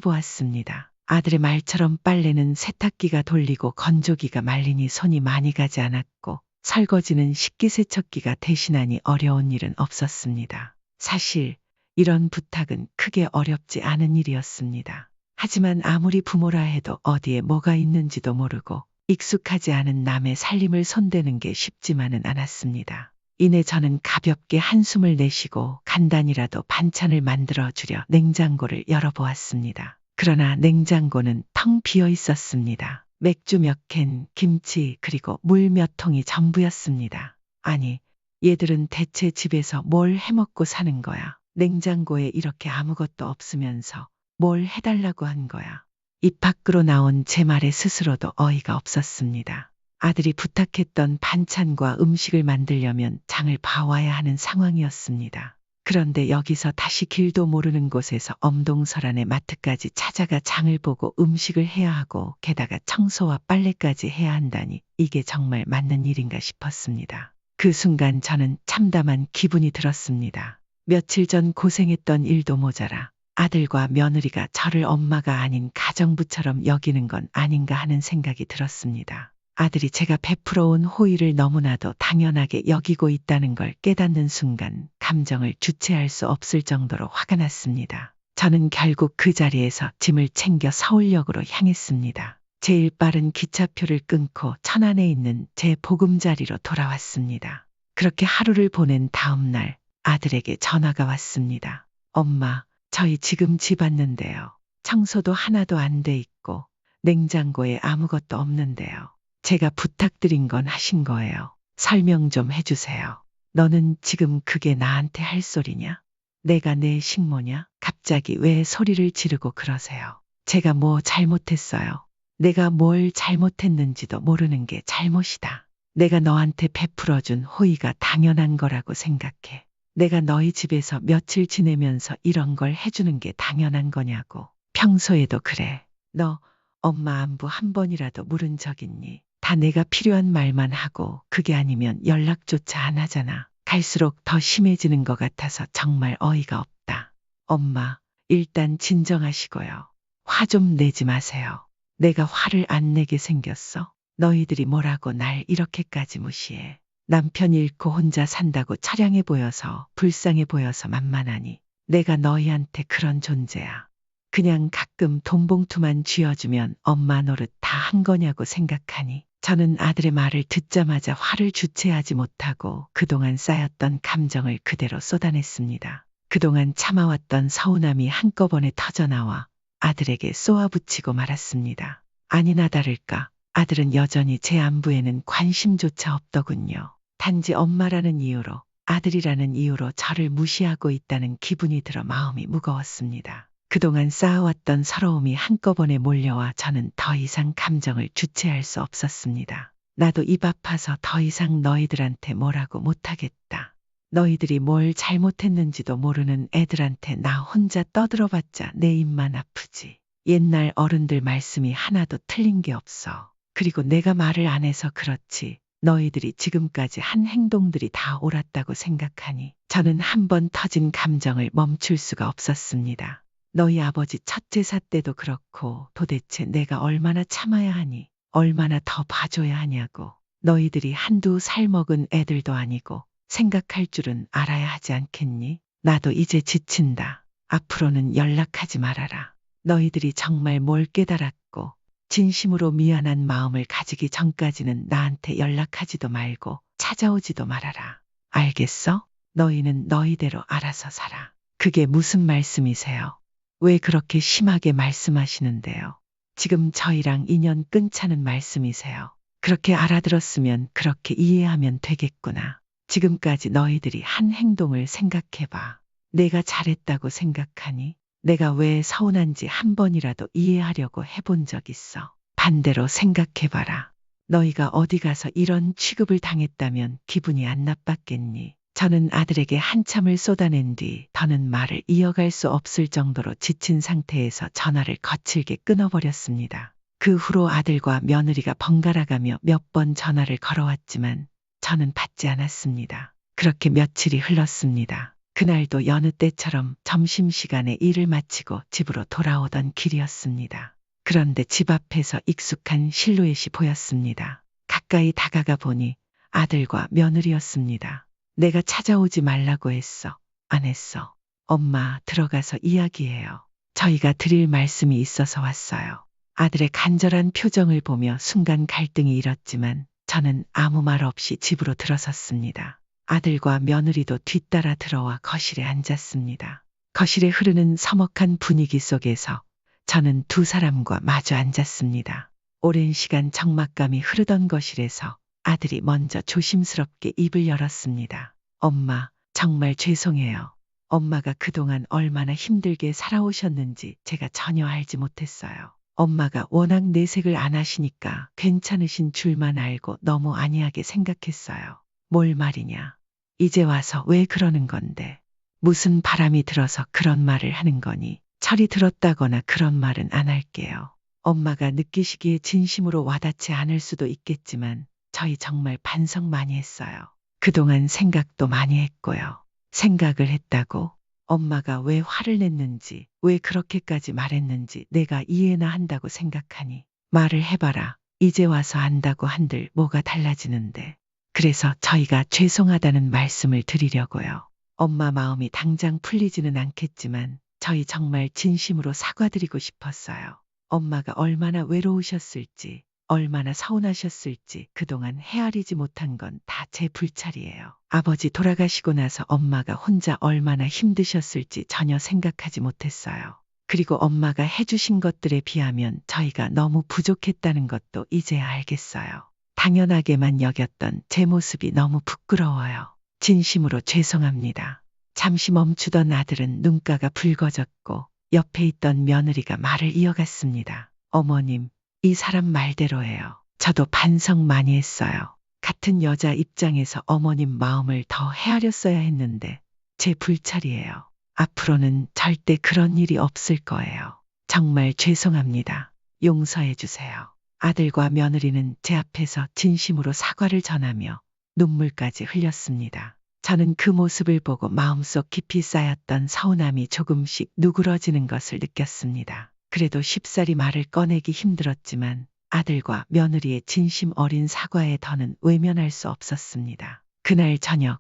살펴보았습니다. 아들의 말처럼 빨래는 세탁기가 돌리고 건조기가 말리니 손이 많이 가지 않았고 설거지는 식기세척기가 대신하니 어려운 일은 없었습니다. 사실 이런 부탁은 크게 어렵지 않은 일이었습니다. 하지만 아무리 부모라 해도 어디에 뭐가 있는지도 모르고 익숙하지 않은 남의 살림을 손대는 게 쉽지만은 않았습니다. 이내 저는 가볍게 한숨을 내쉬고 간단히라도 반찬을 만들어 주려 냉장고를 열어보았습니다. 그러나 냉장고는 텅 비어 있었습니다. 맥주 몇 캔, 김치, 그리고 물 몇 통이 전부였습니다. 아니, 얘들은 대체 집에서 뭘 해먹고 사는 거야? 냉장고에 이렇게 아무것도 없으면서 뭘 해달라고 한 거야? 입 밖으로 나온 제 말에 스스로도 어이가 없었습니다. 아들이 부탁했던 반찬과 음식을 만들려면 장을 봐와야 하는 상황이었습니다. 그런데 여기서 다시 길도 모르는 곳에서 엄동설안의 마트까지 찾아가 장을 보고 음식을 해야 하고 게다가 청소와 빨래까지 해야 한다니 이게 정말 맞는 일인가 싶었습니다. 그 순간 저는 참담한 기분이 들었습니다. 며칠 전 고생했던 일도 모자라 아들과 며느리가 저를 엄마가 아닌 가정부처럼 여기는 건 아닌가 하는 생각이 들었습니다. 아들이 제가 베풀어 온 호의를 너무나도 당연하게 여기고 있다는 걸 깨닫는 순간 감정을 주체할 수 없을 정도로 화가 났습니다. 저는 결국 그 자리에서 짐을 챙겨 서울역으로 향했습니다. 제일 빠른 기차표를 끊고 천안에 있는 제 보금자리로 돌아왔습니다. 그렇게 하루를 보낸 다음 날 아들에게 전화가 왔습니다. 엄마, 저희 지금 집 왔는데요. 청소도 하나도 안 돼 있고 냉장고에 아무것도 없는데요. 제가 부탁드린 건 하신 거예요. 설명 좀 해주세요. 너는 지금 그게 나한테 할 소리냐? 내가 내 식모냐? 갑자기 왜 소리를 지르고 그러세요? 제가 뭐 잘못했어요? 내가 뭘 잘못했는지도 모르는 게 잘못이다. 내가 너한테 베풀어준 호의가 당연한 거라고 생각해. 내가 너희 집에서 며칠 지내면서 이런 걸 해주는 게 당연한 거냐고. 평소에도 그래. 너 엄마 안부 한 번이라도 물은 적 있니? 다 내가 필요한 말만 하고 그게 아니면 연락조차 안 하잖아. 갈수록 더 심해지는 것 같아서 정말 어이가 없다. 엄마, 일단 진정하시고요. 화 좀 내지 마세요. 내가 화를 안 내게 생겼어? 너희들이 뭐라고 날 이렇게까지 무시해. 남편 잃고 혼자 산다고 처량해 보여서 불쌍해 보여서 만만하니 내가 너희한테 그런 존재야. 그냥 가끔 돈봉투만 쥐어주면 엄마 노릇 다 한 거냐고 생각하니 저는 아들의 말을 듣자마자 화를 주체하지 못하고 그동안 쌓였던 감정을 그대로 쏟아냈습니다. 그동안 참아왔던 서운함이 한꺼번에 터져나와 아들에게 쏘아붙이고 말았습니다. 아니나 다를까 아들은 여전히 제 안부에는 관심조차 없더군요. 단지 엄마라는 이유로 아들이라는 이유로 저를 무시하고 있다는 기분이 들어 마음이 무거웠습니다. 그동안 쌓아왔던 서러움이 한꺼번에 몰려와 저는 더 이상 감정을 주체할 수 없었습니다. 나도 입 아파서 더 이상 너희들한테 뭐라고 못하겠다. 너희들이 뭘 잘못했는지도 모르는 애들한테 나 혼자 떠들어봤자 내 입만 아프지. 옛날 어른들 말씀이 하나도 틀린 게 없어. 그리고 내가 말을 안 해서 그렇지. 너희들이 지금까지 한 행동들이 다 옳았다고 생각하니 저는 한 번 터진 감정을 멈출 수가 없었습니다. 너희 아버지 첫 제사 때도 그렇고 도대체 내가 얼마나 참아야 하니 얼마나 더 봐줘야 하냐고. 너희들이 한두 살 먹은 애들도 아니고 생각할 줄은 알아야 하지 않겠니? 나도 이제 지친다. 앞으로는 연락하지 말아라. 너희들이 정말 뭘 깨달았고 진심으로 미안한 마음을 가지기 전까지는 나한테 연락하지도 말고 찾아오지도 말아라. 알겠어? 너희는 너희대로 알아서 살아. 그게 무슨 말씀이세요? 왜 그렇게 심하게 말씀하시는데요? 지금 저희랑 인연 끊자는 말씀이세요? 그렇게 알아들었으면 그렇게 이해하면 되겠구나. 지금까지 너희들이 한 행동을 생각해봐. 내가 잘했다고 생각하니? 내가 왜 서운한지 한 번이라도 이해하려고 해본 적 있어? 반대로 생각해봐라. 너희가 어디 가서 이런 취급을 당했다면 기분이 안 나빴겠니? 저는 아들에게 한참을 쏟아낸 뒤 더는 말을 이어갈 수 없을 정도로 지친 상태에서 전화를 거칠게 끊어버렸습니다. 그 후로 아들과 며느리가 번갈아가며 몇 번 전화를 걸어왔지만 저는 받지 않았습니다. 그렇게 며칠이 흘렀습니다. 그날도 여느 때처럼 점심시간에 일을 마치고 집으로 돌아오던 길이었습니다. 그런데 집 앞에서 익숙한 실루엣이 보였습니다. 가까이 다가가 보니 아들과 며느리였습니다. 내가 찾아오지 말라고 했어. 안 했어. 엄마, 들어가서 이야기해요. 저희가 드릴 말씀이 있어서 왔어요. 아들의 간절한 표정을 보며 순간 갈등이 일었지만 저는 아무 말 없이 집으로 들어섰습니다. 아들과 며느리도 뒤따라 들어와 거실에 앉았습니다. 거실에 흐르는 서먹한 분위기 속에서 저는 두 사람과 마주 앉았습니다. 오랜 시간 적막감이 흐르던 거실에서 아들이 먼저 조심스럽게 입을 열었습니다. 엄마, 정말 죄송해요. 엄마가 그동안 얼마나 힘들게 살아오셨는지 제가 전혀 알지 못했어요. 엄마가 워낙 내색을 안 하시니까 괜찮으신 줄만 알고 너무 안이하게 생각했어요. 뭘 말이냐. 이제 와서 왜 그러는 건데. 무슨 바람이 들어서 그런 말을 하는 거니. 철이 들었다거나 그런 말은 안 할게요. 엄마가 느끼시기에 진심으로 와닿지 않을 수도 있겠지만 저희 정말 반성 많이 했어요. 그동안 생각도 많이 했고요. 생각을 했다고? 엄마가 왜 화를 냈는지, 왜 그렇게까지 말했는지 내가 이해나 한다고 생각하니? 말을 해봐라. 이제 와서 안다고 한들 뭐가 달라지는데. 그래서 저희가 죄송하다는 말씀을 드리려고요. 엄마 마음이 당장 풀리지는 않겠지만 저희 정말 진심으로 사과드리고 싶었어요. 엄마가 얼마나 외로우셨을지, 얼마나 서운하셨을지 그동안 헤아리지 못한 건 다 제 불찰이에요. 아버지 돌아가시고 나서 엄마가 혼자 얼마나 힘드셨을지 전혀 생각하지 못했어요. 그리고 엄마가 해주신 것들에 비하면 저희가 너무 부족했다는 것도 이제야 알겠어요. 당연하게만 여겼던 제 모습이 너무 부끄러워요. 진심으로 죄송합니다. 잠시 멈추던 아들은 눈가가 붉어졌고 옆에 있던 며느리가 말을 이어갔습니다. 어머님, 이 사람 말대로예요. 저도 반성 많이 했어요. 같은 여자 입장에서 어머님 마음을 더 헤아렸어야 했는데 제 불찰이에요. 앞으로는 절대 그런 일이 없을 거예요. 정말 죄송합니다. 용서해 주세요. 아들과 며느리는 제 앞에서 진심으로 사과를 전하며 눈물까지 흘렸습니다. 저는 그 모습을 보고 마음속 깊이 쌓였던 서운함이 조금씩 누그러지는 것을 느꼈습니다. 그래도 쉽사리 말을 꺼내기 힘들었지만 아들과 며느리의 진심 어린 사과에 더는 외면할 수 없었습니다. 그날 저녁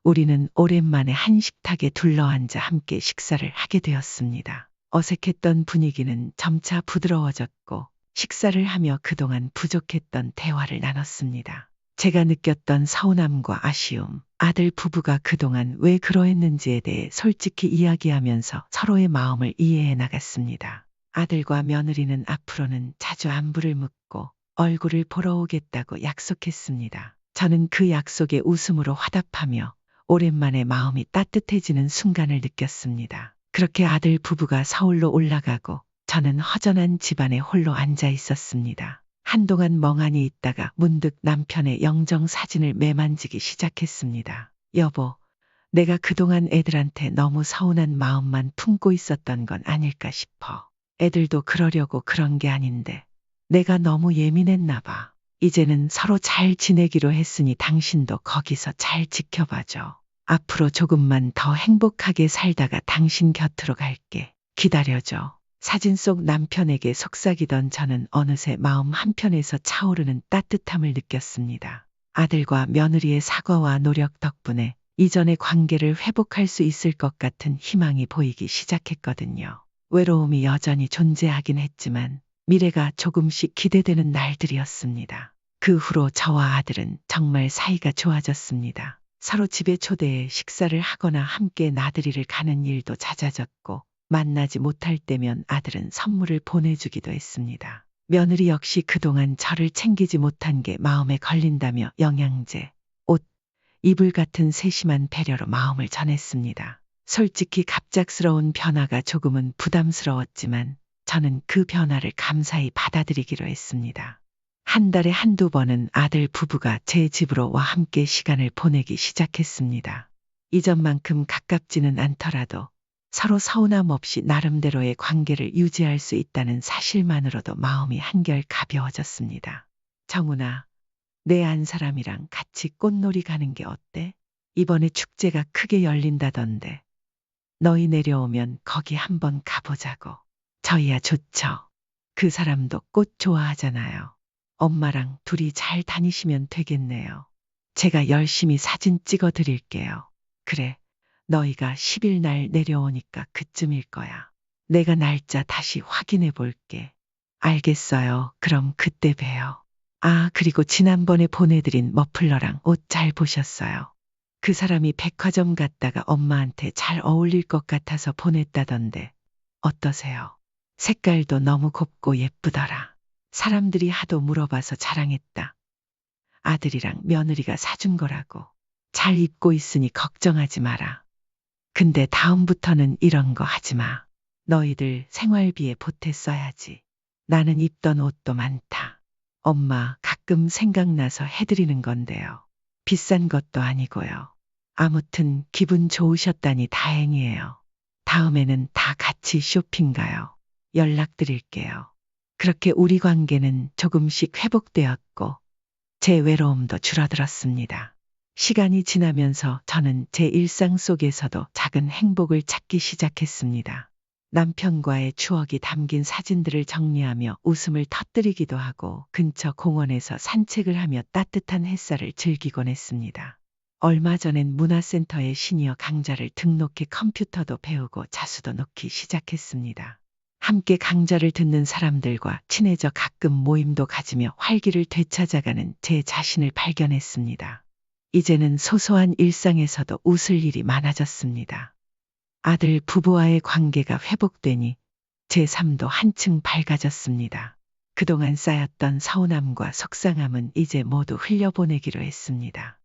우리는 오랜만에 한 식탁에 둘러앉아 함께 식사를 하게 되었습니다. 어색했던 분위기는 점차 부드러워졌고 식사를 하며 그동안 부족했던 대화를 나눴습니다. 제가 느꼈던 서운함과 아쉬움, 아들 부부가 그동안 왜 그러했는지에 대해 솔직히 이야기하면서 서로의 마음을 이해해 나갔습니다. 아들과 며느리는 앞으로는 자주 안부를 묻고 얼굴을 보러 오겠다고 약속했습니다. 저는 그 약속에 웃음으로 화답하며 오랜만에 마음이 따뜻해지는 순간을 느꼈습니다. 그렇게 아들 부부가 서울로 올라가고 저는 허전한 집안에 홀로 앉아 있었습니다. 한동안 멍하니 있다가 문득 남편의 영정 사진을 매만지기 시작했습니다. 여보, 내가 그동안 애들한테 너무 서운한 마음만 품고 있었던 건 아닐까 싶어. 애들도 그러려고 그런 게 아닌데 내가 너무 예민했나 봐. 이제는 서로 잘 지내기로 했으니 당신도 거기서 잘 지켜봐줘. 앞으로 조금만 더 행복하게 살다가 당신 곁으로 갈게. 기다려줘. 사진 속 남편에게 속삭이던 저는 어느새 마음 한편에서 차오르는 따뜻함을 느꼈습니다. 아들과 며느리의 사과와 노력 덕분에 이전의 관계를 회복할 수 있을 것 같은 희망이 보이기 시작했거든요. 외로움이 여전히 존재하긴 했지만 미래가 조금씩 기대되는 날들이었습니다. 그 후로 저와 아들은 정말 사이가 좋아졌습니다. 서로 집에 초대해 식사를 하거나 함께 나들이를 가는 일도 잦아졌고 만나지 못할 때면 아들은 선물을 보내주기도 했습니다. 며느리 역시 그동안 저를 챙기지 못한 게 마음에 걸린다며 영양제, 옷, 이불 같은 세심한 배려로 마음을 전했습니다. 솔직히 갑작스러운 변화가 조금은 부담스러웠지만 저는 그 변화를 감사히 받아들이기로 했습니다. 한 달에 한두 번은 아들 부부가 제 집으로 와 함께 시간을 보내기 시작했습니다. 이전만큼 가깝지는 않더라도 서로 서운함 없이 나름대로의 관계를 유지할 수 있다는 사실만으로도 마음이 한결 가벼워졌습니다. 정훈아, 내 안 사람이랑 같이 꽃놀이 가는 게 어때? 이번에 축제가 크게 열린다던데. 너희 내려오면 거기 한번 가보자고. 저희야 좋죠. 그 사람도 꽃 좋아하잖아요. 엄마랑 둘이 잘 다니시면 되겠네요. 제가 열심히 사진 찍어 드릴게요. 그래, 너희가 10일 날 내려오니까 그쯤일 거야. 내가 날짜 다시 확인해 볼게. 알겠어요. 그럼 그때 봬요. 아, 그리고 지난번에 보내드린 머플러랑 옷 잘 보셨어요. 그 사람이 백화점 갔다가 엄마한테 잘 어울릴 것 같아서 보냈다던데 어떠세요? 색깔도 너무 곱고 예쁘더라. 사람들이 하도 물어봐서 자랑했다. 아들이랑 며느리가 사준 거라고. 잘 입고 있으니 걱정하지 마라. 근데 다음부터는 이런 거 하지 마. 너희들 생활비에 보태 써야지. 나는 입던 옷도 많다. 엄마 가끔 생각나서 해드리는 건데요. 비싼 것도 아니고요. 아무튼 기분 좋으셨다니 다행이에요. 다음에는 다 같이 쇼핑 가요. 연락드릴게요. 그렇게 우리 관계는 조금씩 회복되었고 제 외로움도 줄어들었습니다. 시간이 지나면서 저는 제 일상 속에서도 작은 행복을 찾기 시작했습니다. 남편과의 추억이 담긴 사진들을 정리하며 웃음을 터뜨리기도 하고 근처 공원에서 산책을 하며 따뜻한 햇살을 즐기곤 했습니다. 얼마 전엔 문화센터에 시니어 강좌를 등록해 컴퓨터도 배우고 자수도 놓기 시작했습니다. 함께 강좌를 듣는 사람들과 친해져 가끔 모임도 가지며 활기를 되찾아가는 제 자신을 발견했습니다. 이제는 소소한 일상에서도 웃을 일이 많아졌습니다. 아들 부부와의 관계가 회복되니 제 삶도 한층 밝아졌습니다. 그동안 쌓였던 서운함과 속상함은 이제 모두 흘려보내기로 했습니다.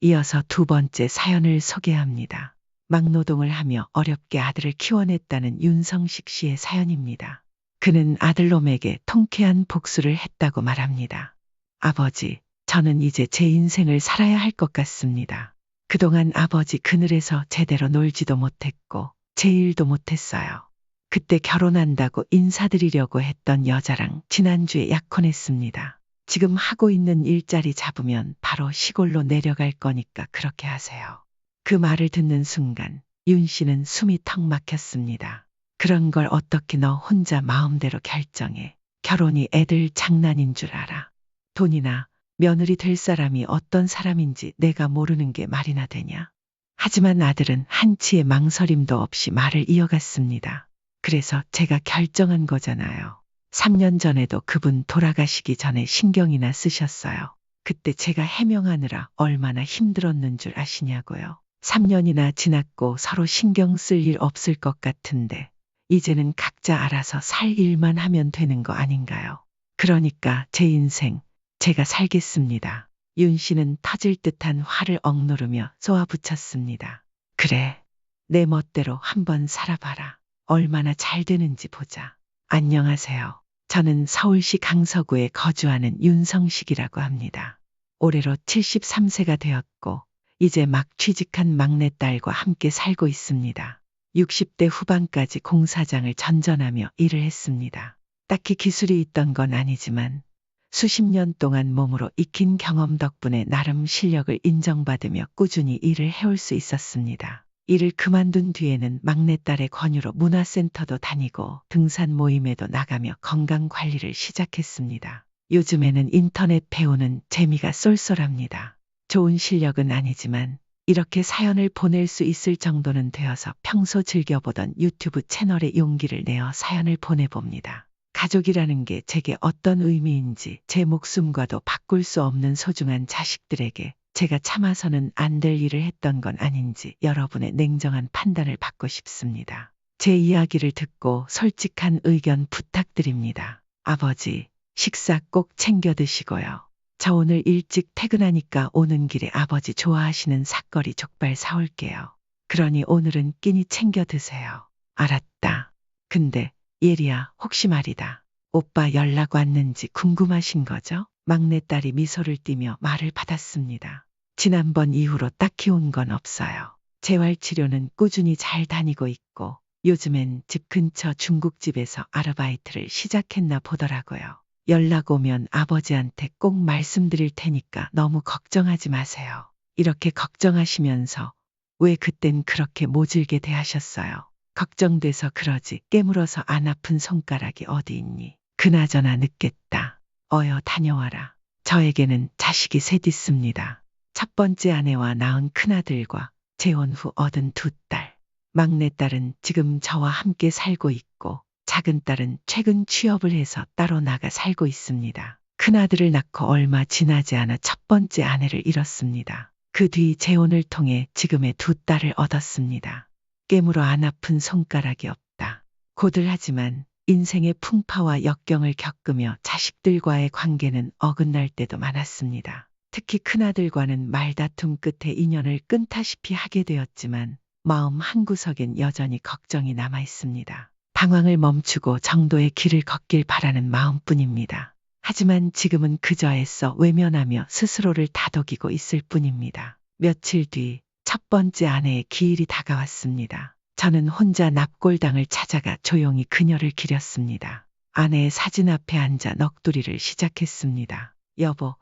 이어서 두 번째 사연을 소개합니다. 막노동을 하며 어렵게 아들을 키워냈다는 윤성식 씨의 사연입니다. 그는 아들놈에게 통쾌한 복수를 했다고 말합니다. 아버지, 저는 이제 제 인생을 살아야 할 것 같습니다. 그동안 아버지 그늘에서 제대로 놀지도 못했고 제 일도 못했어요. 그때 결혼한다고 인사드리려고 했던 여자랑 지난주에 약혼했습니다. 지금 하고 있는 일자리 잡으면 바로 시골로 내려갈 거니까 그렇게 하세요. 그 말을 듣는 순간 윤 씨는 숨이 턱 막혔습니다. 그런 걸 어떻게 너 혼자 마음대로 결정해. 결혼이 애들 장난인 줄 알아. 돈이나 며느리 될 사람이 어떤 사람인지 내가 모르는 게 말이나 되냐. 하지만 아들은 한치의 망설임도 없이 말을 이어갔습니다. 그래서 제가 결정한 거잖아요. 3년 전에도 그분 돌아가시기 전에 신경이나 쓰셨어요. 그때 제가 해명하느라 얼마나 힘들었는 줄 아시냐고요. 3년이나 지났고 서로 신경 쓸 일 없을 것 같은데 이제는 각자 알아서 살 일만 하면 되는 거 아닌가요? 그러니까 제 인생 제가 살겠습니다. 윤 씨는 터질 듯한 화를 억누르며 쏘아붙였습니다. 그래, 내 멋대로 한번 살아봐라. 얼마나 잘 되는지 보자. 안녕하세요. 저는 서울시 강서구에 거주하는 윤성식이라고 합니다. 올해로 73세가 되었고 이제 막 취직한 막내딸과 함께 살고 있습니다. 60대 후반까지 공사장을 전전하며 일을 했습니다. 딱히 기술이 있던 건 아니지만 수십 년 동안 몸으로 익힌 경험 덕분에 나름 실력을 인정받으며 꾸준히 일을 해올 수 있었습니다. 일을 그만둔 뒤에는 막내딸의 권유로 문화센터도 다니고 등산 모임에도 나가며 건강 관리를 시작했습니다. 요즘에는 인터넷 배우는 재미가 쏠쏠합니다. 좋은 실력은 아니지만 이렇게 사연을 보낼 수 있을 정도는 되어서 평소 즐겨보던 유튜브 채널에 용기를 내어 사연을 보내봅니다. 가족이라는 게 제게 어떤 의미인지 제 목숨과도 바꿀 수 없는 소중한 자식들에게 제가 참아서는 안 될 일을 했던 건 아닌지 여러분의 냉정한 판단을 받고 싶습니다. 제 이야기를 듣고 솔직한 의견 부탁드립니다. 아버지, 식사 꼭 챙겨 드시고요. 저 오늘 일찍 퇴근하니까 오는 길에 아버지 좋아하시는 사거리 족발 사올게요. 그러니 오늘은 끼니 챙겨 드세요. 알았다. 근데 예리야, 혹시 말이다. 오빠 연락 왔는지 궁금하신 거죠? 막내딸이 미소를 띠며 말을 받았습니다. 지난번 이후로 딱히 온 건 없어요. 재활치료는 꾸준히 잘 다니고 있고 요즘엔 집 근처 중국집에서 아르바이트를 시작했나 보더라고요. 연락 오면 아버지한테 꼭 말씀드릴 테니까 너무 걱정하지 마세요. 이렇게 걱정하시면서 왜 그땐 그렇게 모질게 대하셨어요? 걱정돼서 그러지 깨물어서 안 아픈 손가락이 어디 있니? 그나저나 늦겠다. 어여 다녀와라. 저에게는 자식이 셋 있습니다. 첫 번째 아내와 낳은 큰아들과 재혼 후 얻은 두 딸. 막내딸은 지금 저와 함께 살고 있고 작은 딸은 최근 취업을 해서 따로 나가 살고 있습니다. 큰아들을 낳고 얼마 지나지 않아 첫 번째 아내를 잃었습니다. 그 뒤 재혼을 통해 지금의 두 딸을 얻었습니다. 깨물어 안 아픈 손가락이 없다. 고들하지만 인생의 풍파와 역경을 겪으며 자식들과의 관계는 어긋날 때도 많았습니다. 특히 큰아들과는 말다툼 끝에 인연을 끊다시피 하게 되었지만 마음 한구석엔 여전히 걱정이 남아 있습니다. 방황을 멈추고 정도의 길을 걷길 바라는 마음뿐입니다. 하지만 지금은 그저 애써 외면하며 스스로를 다독이고 있을 뿐입니다. 며칠 뒤 첫 번째 아내의 기일이 다가왔습니다. 저는 혼자 납골당을 찾아가 조용히 그녀를 기렸습니다. 아내의 사진 앞에 앉아 넋두리를 시작했습니다. 여보,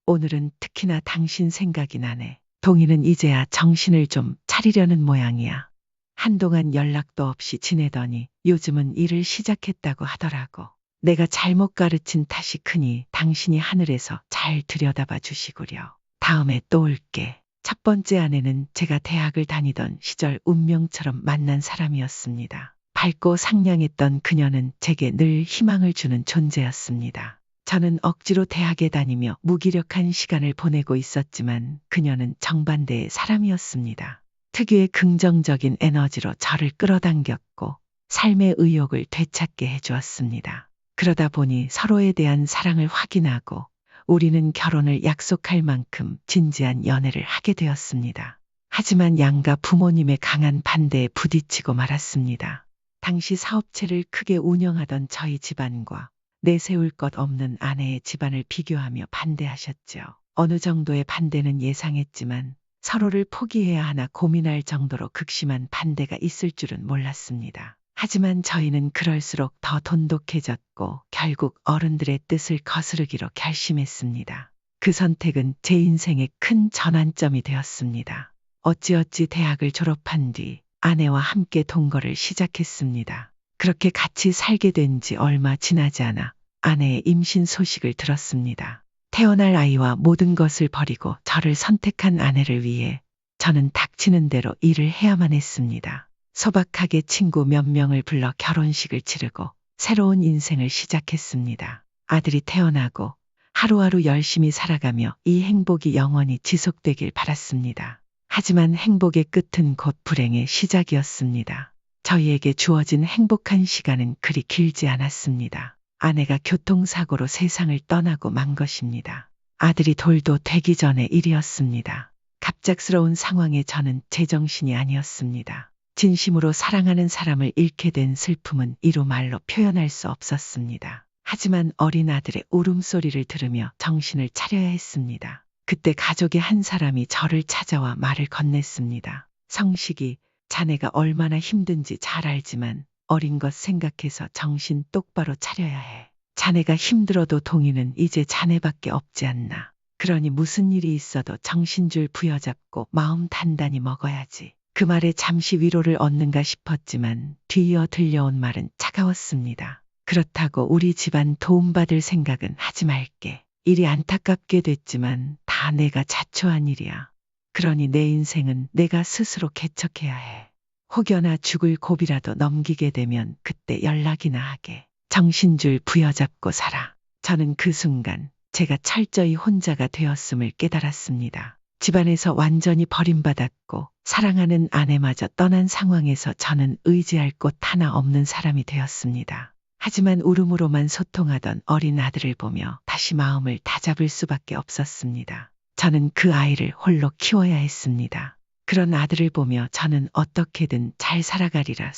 오늘은 특히나 당신 생각이 나네. 동희는 이제야 정신을 좀 차리려는 모양이야. 한동안 연락도 없이 지내더니 요즘은 일을 시작했다고 하더라고. 내가 잘못 가르친 탓이 크니 당신이 하늘에서 잘 들여다봐 주시구려. 다음에 또 올게. 첫 번째 아내는 제가 대학을 다니던 시절 운명처럼 만난 사람이었습니다. 밝고 상냥했던 그녀는 제게 늘 희망을 주는 존재였습니다. 저는 억지로 대학에 다니며 무기력한 시간을 보내고 있었지만 그녀는 정반대의 사람이었습니다. 특유의 긍정적인 에너지로 저를 끌어당겼고 삶의 의욕을 되찾게 해주었습니다. 그러다 보니 서로에 대한 사랑을 확인하고 우리는 결혼을 약속할 만큼 진지한 연애를 하게 되었습니다. 하지만 양가 부모님의 강한 반대에 부딪히고 말았습니다. 당시 사업체를 크게 운영하던 저희 집안과 내세울 것 없는 아내의 집안을 비교하며 반대하셨죠. 어느 정도의 반대는 예상했지만 서로를 포기해야 하나 고민할 정도로 극심한 반대가 있을 줄은 몰랐습니다. 하지만 저희는 그럴수록 더 돈독해졌고 결국 어른들의 뜻을 거스르기로 결심했습니다. 그 선택은 제 인생의 큰 전환점이 되었습니다. 어찌어찌 대학을 졸업한 뒤 아내와 함께 동거를 시작했습니다. 그렇게 같이 살게 된 지 얼마 지나지 않아 아내의 임신 소식을 들었습니다. 태어날 아이와 모든 것을 버리고 저를 선택한 아내를 위해 저는 닥치는 대로 일을 해야만 했습니다. 소박하게 친구 몇 명을 불러 결혼식을 치르고 새로운 인생을 시작했습니다. 아들이 태어나고 하루하루 열심히 살아가며 이 행복이 영원히 지속되길 바랐습니다. 하지만 행복의 끝은 곧 불행의 시작이었습니다. 저희에게 주어진 행복한 시간은 그리 길지 않았습니다. 아내가 교통사고로 세상을 떠나고 만 것입니다. 아들이 돌도 되기 전의 일이었습니다. 갑작스러운 상황에 저는 제정신이 아니었습니다. 진심으로 사랑하는 사람을 잃게 된 슬픔은 이루 말로 표현할 수 없었습니다. 하지만 어린 아들의 울음소리를 들으며 정신을 차려야 했습니다. 그때 가족의 한 사람이 저를 찾아와 말을 건넸습니다. 성식이, 자네가 얼마나 힘든지 잘 알지만 어린 것 생각해서 정신 똑바로 차려야 해. 자네가 힘들어도 동희는 이제 자네밖에 없지 않나. 그러니 무슨 일이 있어도 정신줄 부여잡고 마음 단단히 먹어야지. 그 말에 잠시 위로를 얻는가 싶었지만 뒤이어 들려온 말은 차가웠습니다. 그렇다고 우리 집안 도움받을 생각은 하지 말게. 일이 안타깝게 됐지만 다 내가 자초한 일이야. 그러니 내 인생은 내가 스스로 개척해야 해. 혹여나 죽을 고비라도 넘기게 되면 그때 연락이나 하게. 정신줄 부여잡고 살아. 저는 그 순간 제가 철저히 혼자가 되었음을 깨달았습니다. 집안에서 완전히 버림받았고 사랑하는 아내마저 떠난 상황에서 저는 의지할 곳 하나 없는 사람이 되었습니다. 하지만 울음으로만 소통하던 어린 아들을 보며 다시 마음을 다잡을 수밖에 없었습니다. 저는 그 아이를 홀로 키워야 했습니다. 그런 아들을 보며 저는 어떻게든 잘 살아가리라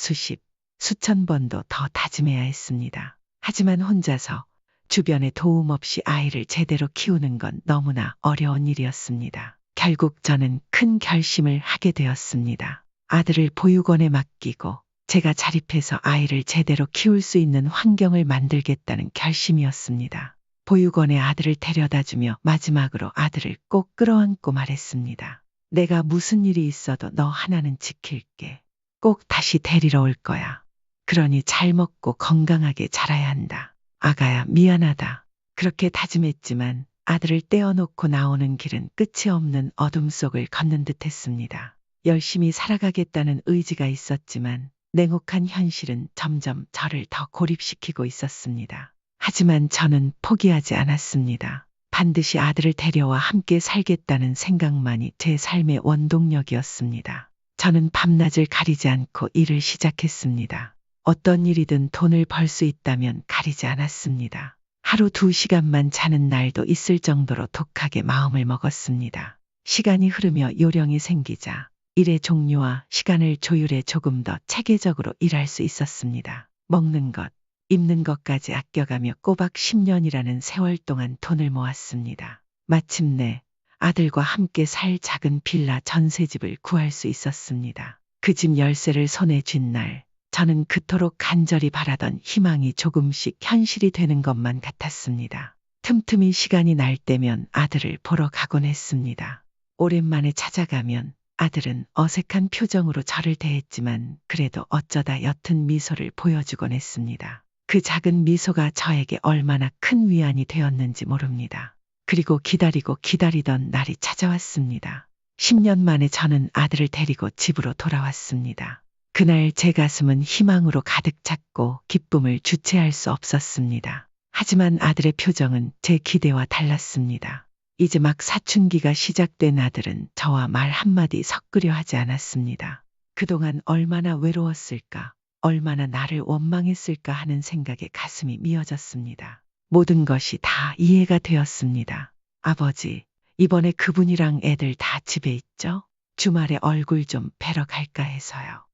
수천 번도 더 다짐해야 했습니다. 하지만 혼자서 주변의 도움 없이 아이를 제대로 키우는 건 너무나 어려운 일이었습니다. 결국 저는 큰 결심을 하게 되었습니다. 아들을 보육원에 맡기고 제가 자립해서 아이를 제대로 키울 수 있는 환경을 만들겠다는 결심이었습니다. 보육원에 아들을 데려다주며 마지막으로 아들을 꼭 끌어안고 말했습니다. 내가 무슨 일이 있어도 너 하나는 지킬게. 꼭 다시 데리러 올 거야. 그러니 잘 먹고 건강하게 자라야 한다. 아가야, 미안하다. 그렇게 다짐했지만 아들을 떼어놓고 나오는 길은 끝이 없는 어둠 속을 걷는 듯 했습니다. 열심히 살아가겠다는 의지가 있었지만 냉혹한 현실은 점점 저를 더 고립시키고 있었습니다. 하지만 저는 포기하지 않았습니다. 반드시 아들을 데려와 함께 살겠다는 생각만이 제 삶의 원동력이었습니다. 저는 밤낮을 가리지 않고 일을 시작했습니다. 어떤 일이든 돈을 벌 수 있다면 가리지 않았습니다. 하루 2시간만 자는 날도 있을 정도로 독하게 마음을 먹었습니다. 시간이 흐르며 요령이 생기자 일의 종류와 시간을 조율해 조금 더 체계적으로 일할 수 있었습니다. 먹는 것, 입는 것까지 아껴가며 꼬박 10년이라는 세월 동안 돈을 모았습니다. 마침내 아들과 함께 살 작은 빌라 전셋집을 구할 수 있었습니다. 그 집 열쇠를 손에 쥔 날, 저는 그토록 간절히 바라던 희망이 조금씩 현실이 되는 것만 같았습니다. 틈틈이 시간이 날 때면 아들을 보러 가곤 했습니다. 오랜만에 찾아가면 아들은 어색한 표정으로 저를 대했지만 그래도 어쩌다 옅은 미소를 보여주곤 했습니다. 그 작은 미소가 저에게 얼마나 큰 위안이 되었는지 모릅니다. 그리고 기다리고 기다리던 날이 찾아왔습니다. 10년 만에 저는 아들을 데리고 집으로 돌아왔습니다. 그날 제 가슴은 희망으로 가득 찼고 기쁨을 주체할 수 없었습니다. 하지만 아들의 표정은 제 기대와 달랐습니다. 이제 막 사춘기가 시작된 아들은 저와 말 한마디 섞으려 하지 않았습니다. 그동안 얼마나 외로웠을까, 얼마나 나를 원망했을까 하는 생각에 가슴이 미어졌습니다. 모든 것이 다 이해가 되었습니다. 아버지, 이번에 그분이랑 애들 다 집에 있죠? 주말에 얼굴 좀 뵈러 갈까 해서요.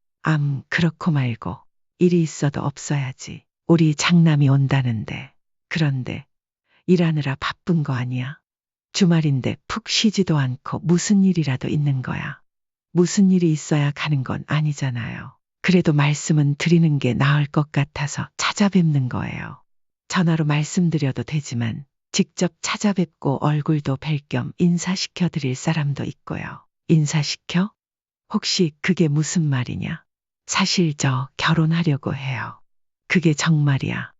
그렇고 말고 일이 있어도 없어야지. 우리 장남이 온다는데. 그런데 일하느라 바쁜 거 아니야? 주말인데 푹 쉬지도 않고 무슨 일이라도 있는 거야. 무슨 일이 있어야 가는 건 아니잖아요. 그래도 말씀은 드리는 게 나을 것 같아서 찾아뵙는 거예요. 전화로 말씀드려도 되지만 직접 찾아뵙고 얼굴도 뵐 겸 인사시켜 드릴 사람도 있고요. 인사시켜? 혹시 그게 무슨 말이냐? 사실 저 결혼하려고 해요. 그게 정말이야.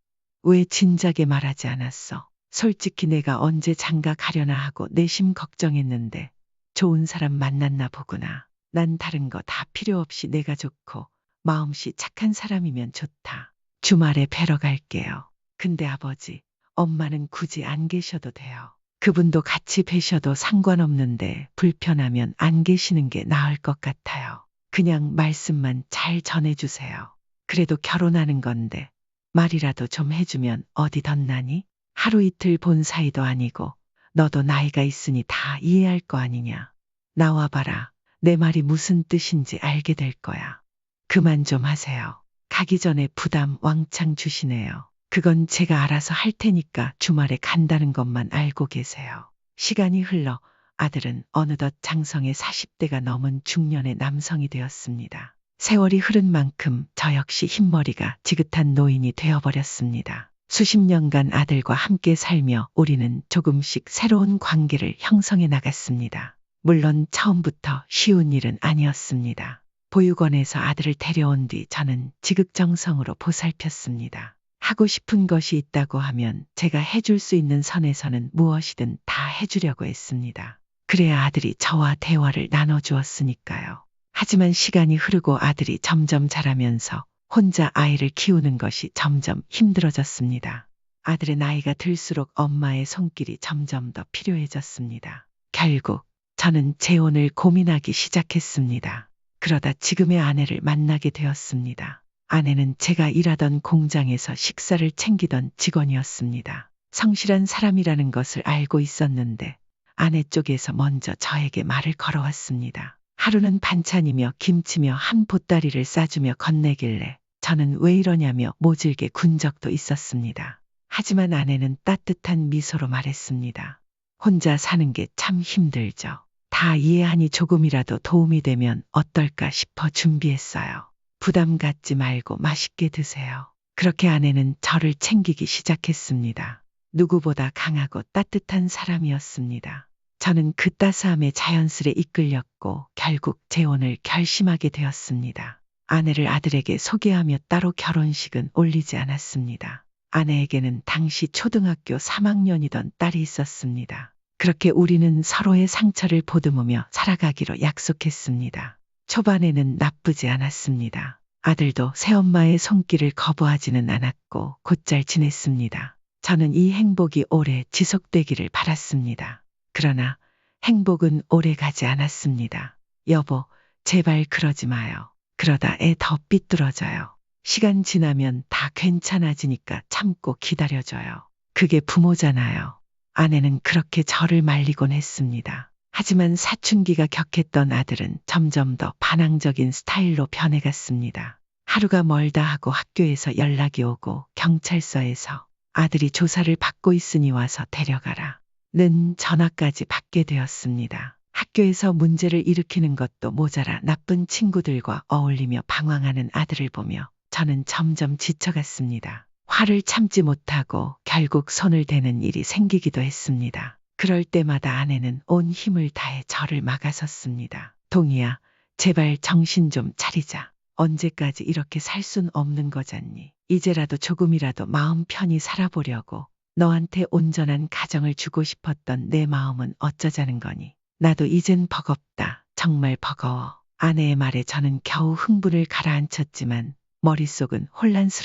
왜 진작에 말하지 않았어? 솔직히 내가 언제 장가 가려나 하고 내심 걱정했는데 좋은 사람 만났나 보구나. 난 다른 거 다 필요 없이 내가 좋고 마음씨 착한 사람이면 좋다. 주말에 뵈러 갈게요. 근데 아버지, 엄마는 굳이 안 계셔도 돼요. 그분도 같이 뵈셔도 상관없는데 불편하면 안 계시는 게 나을 것 같아요. 그냥 말씀만 잘 전해주세요. 그래도 결혼하는 건데 말이라도 좀 해주면 어디 덧나니? 하루 이틀 본 사이도 아니고 너도 나이가 있으니 다 이해할 거 아니냐. 나와봐라. 내 말이 무슨 뜻인지 알게 될 거야. 그만 좀 하세요. 가기 전에 부담 왕창 주시네요. 그건 제가 알아서 할 테니까 주말에 간다는 것만 알고 계세요. 시간이 흘러 아들은 어느덧 장성의 40대가 넘은 중년의 남성이 되었습니다. 세월이 흐른 만큼 저 역시 흰머리가 지긋한 노인이 되어버렸습니다. 수십 년간 아들과 함께 살며 우리는 조금씩 새로운 관계를 형성해 나갔습니다. 물론 처음부터 쉬운 일은 아니었습니다. 보육원에서 아들을 데려온 뒤 저는 지극정성으로 보살폈습니다. 하고 싶은 것이 있다고 하면 제가 해줄 수 있는 선에서는 무엇이든 다 해주려고 했습니다. 그래야 아들이 저와 대화를 나눠주었으니까요. 하지만 시간이 흐르고 아들이 점점 자라면서 혼자 아이를 키우는 것이 점점 힘들어졌습니다. 아들의 나이가 들수록 엄마의 손길이 점점 더 필요해졌습니다. 결국 저는 재혼을 고민하기 시작했습니다. 그러다 지금의 아내를 만나게 되었습니다. 아내는 제가 일하던 공장에서 식사를 챙기던 직원이었습니다. 성실한 사람이라는 것을 알고 있었는데 아내 쪽에서 먼저 저에게 말을 걸어왔습니다. 하루는 반찬이며 김치며 한 보따리를 싸주며 건네길래 저는 왜 이러냐며 모질게 군 적도 있었습니다. 하지만 아내는 따뜻한 미소로 말했습니다. 혼자 사는 게 참 힘들죠. 다 이해하니 조금이라도 도움이 되면 어떨까 싶어 준비했어요. 부담 갖지 말고 맛있게 드세요. 그렇게 아내는 저를 챙기기 시작했습니다. 누구보다 강하고 따뜻한 사람이었습니다. 저는 그 따스함에 자연스레 이끌렸고 결국 재혼을 결심하게 되었습니다. 아내를 아들에게 소개하며 따로 결혼식은 올리지 않았습니다. 아내에게는 당시 초등학교 3학년이던 딸이 있었습니다. 그렇게 우리는 서로의 상처를 보듬으며 살아가기로 약속했습니다. 초반에는 나쁘지 않았습니다. 아들도 새엄마의 손길을 거부하지는 않았고 곧잘 지냈습니다. 저는 이 행복이 오래 지속되기를 바랐습니다. 그러나 행복은 오래 가지 않았습니다. 여보, 제발 그러지 마요. 그러다 애 더 삐뚤어져요. 시간 지나면 다 괜찮아지니까 참고 기다려줘요. 그게 부모잖아요. 아내는 그렇게 저를 말리곤 했습니다. 하지만 사춘기가 격했던 아들은 점점 더 반항적인 스타일로 변해갔습니다. 하루가 멀다 하고 학교에서 연락이 오고 경찰서에서 아들이 조사를 받고 있으니 와서 데려가라 는 전화까지 받게 되었습니다. 학교에서 문제를 일으키는 것도 모자라 나쁜 친구들과 어울리며 방황하는 아들을 보며 저는 점점 지쳐갔습니다. 화를 참지 못하고 결국 손을 대는 일이 생기기도 했습니다. 그럴 때마다 아내는 온 힘을 다해 저를 막아섰습니다. 동희야, 제발 정신 좀 차리자. 언제까지 이렇게 살 순 없는 거잖니. 이제라도 조금이라도 마음 편히 살아보려고 너한테 온전한 가정을 주고 싶었던 내 마음은 어쩌자는 거니. 나도 이젠 버겁다. 정말 버거워. 아내의 말에 저는 겨우 흥분을 가라앉혔지만 머릿속은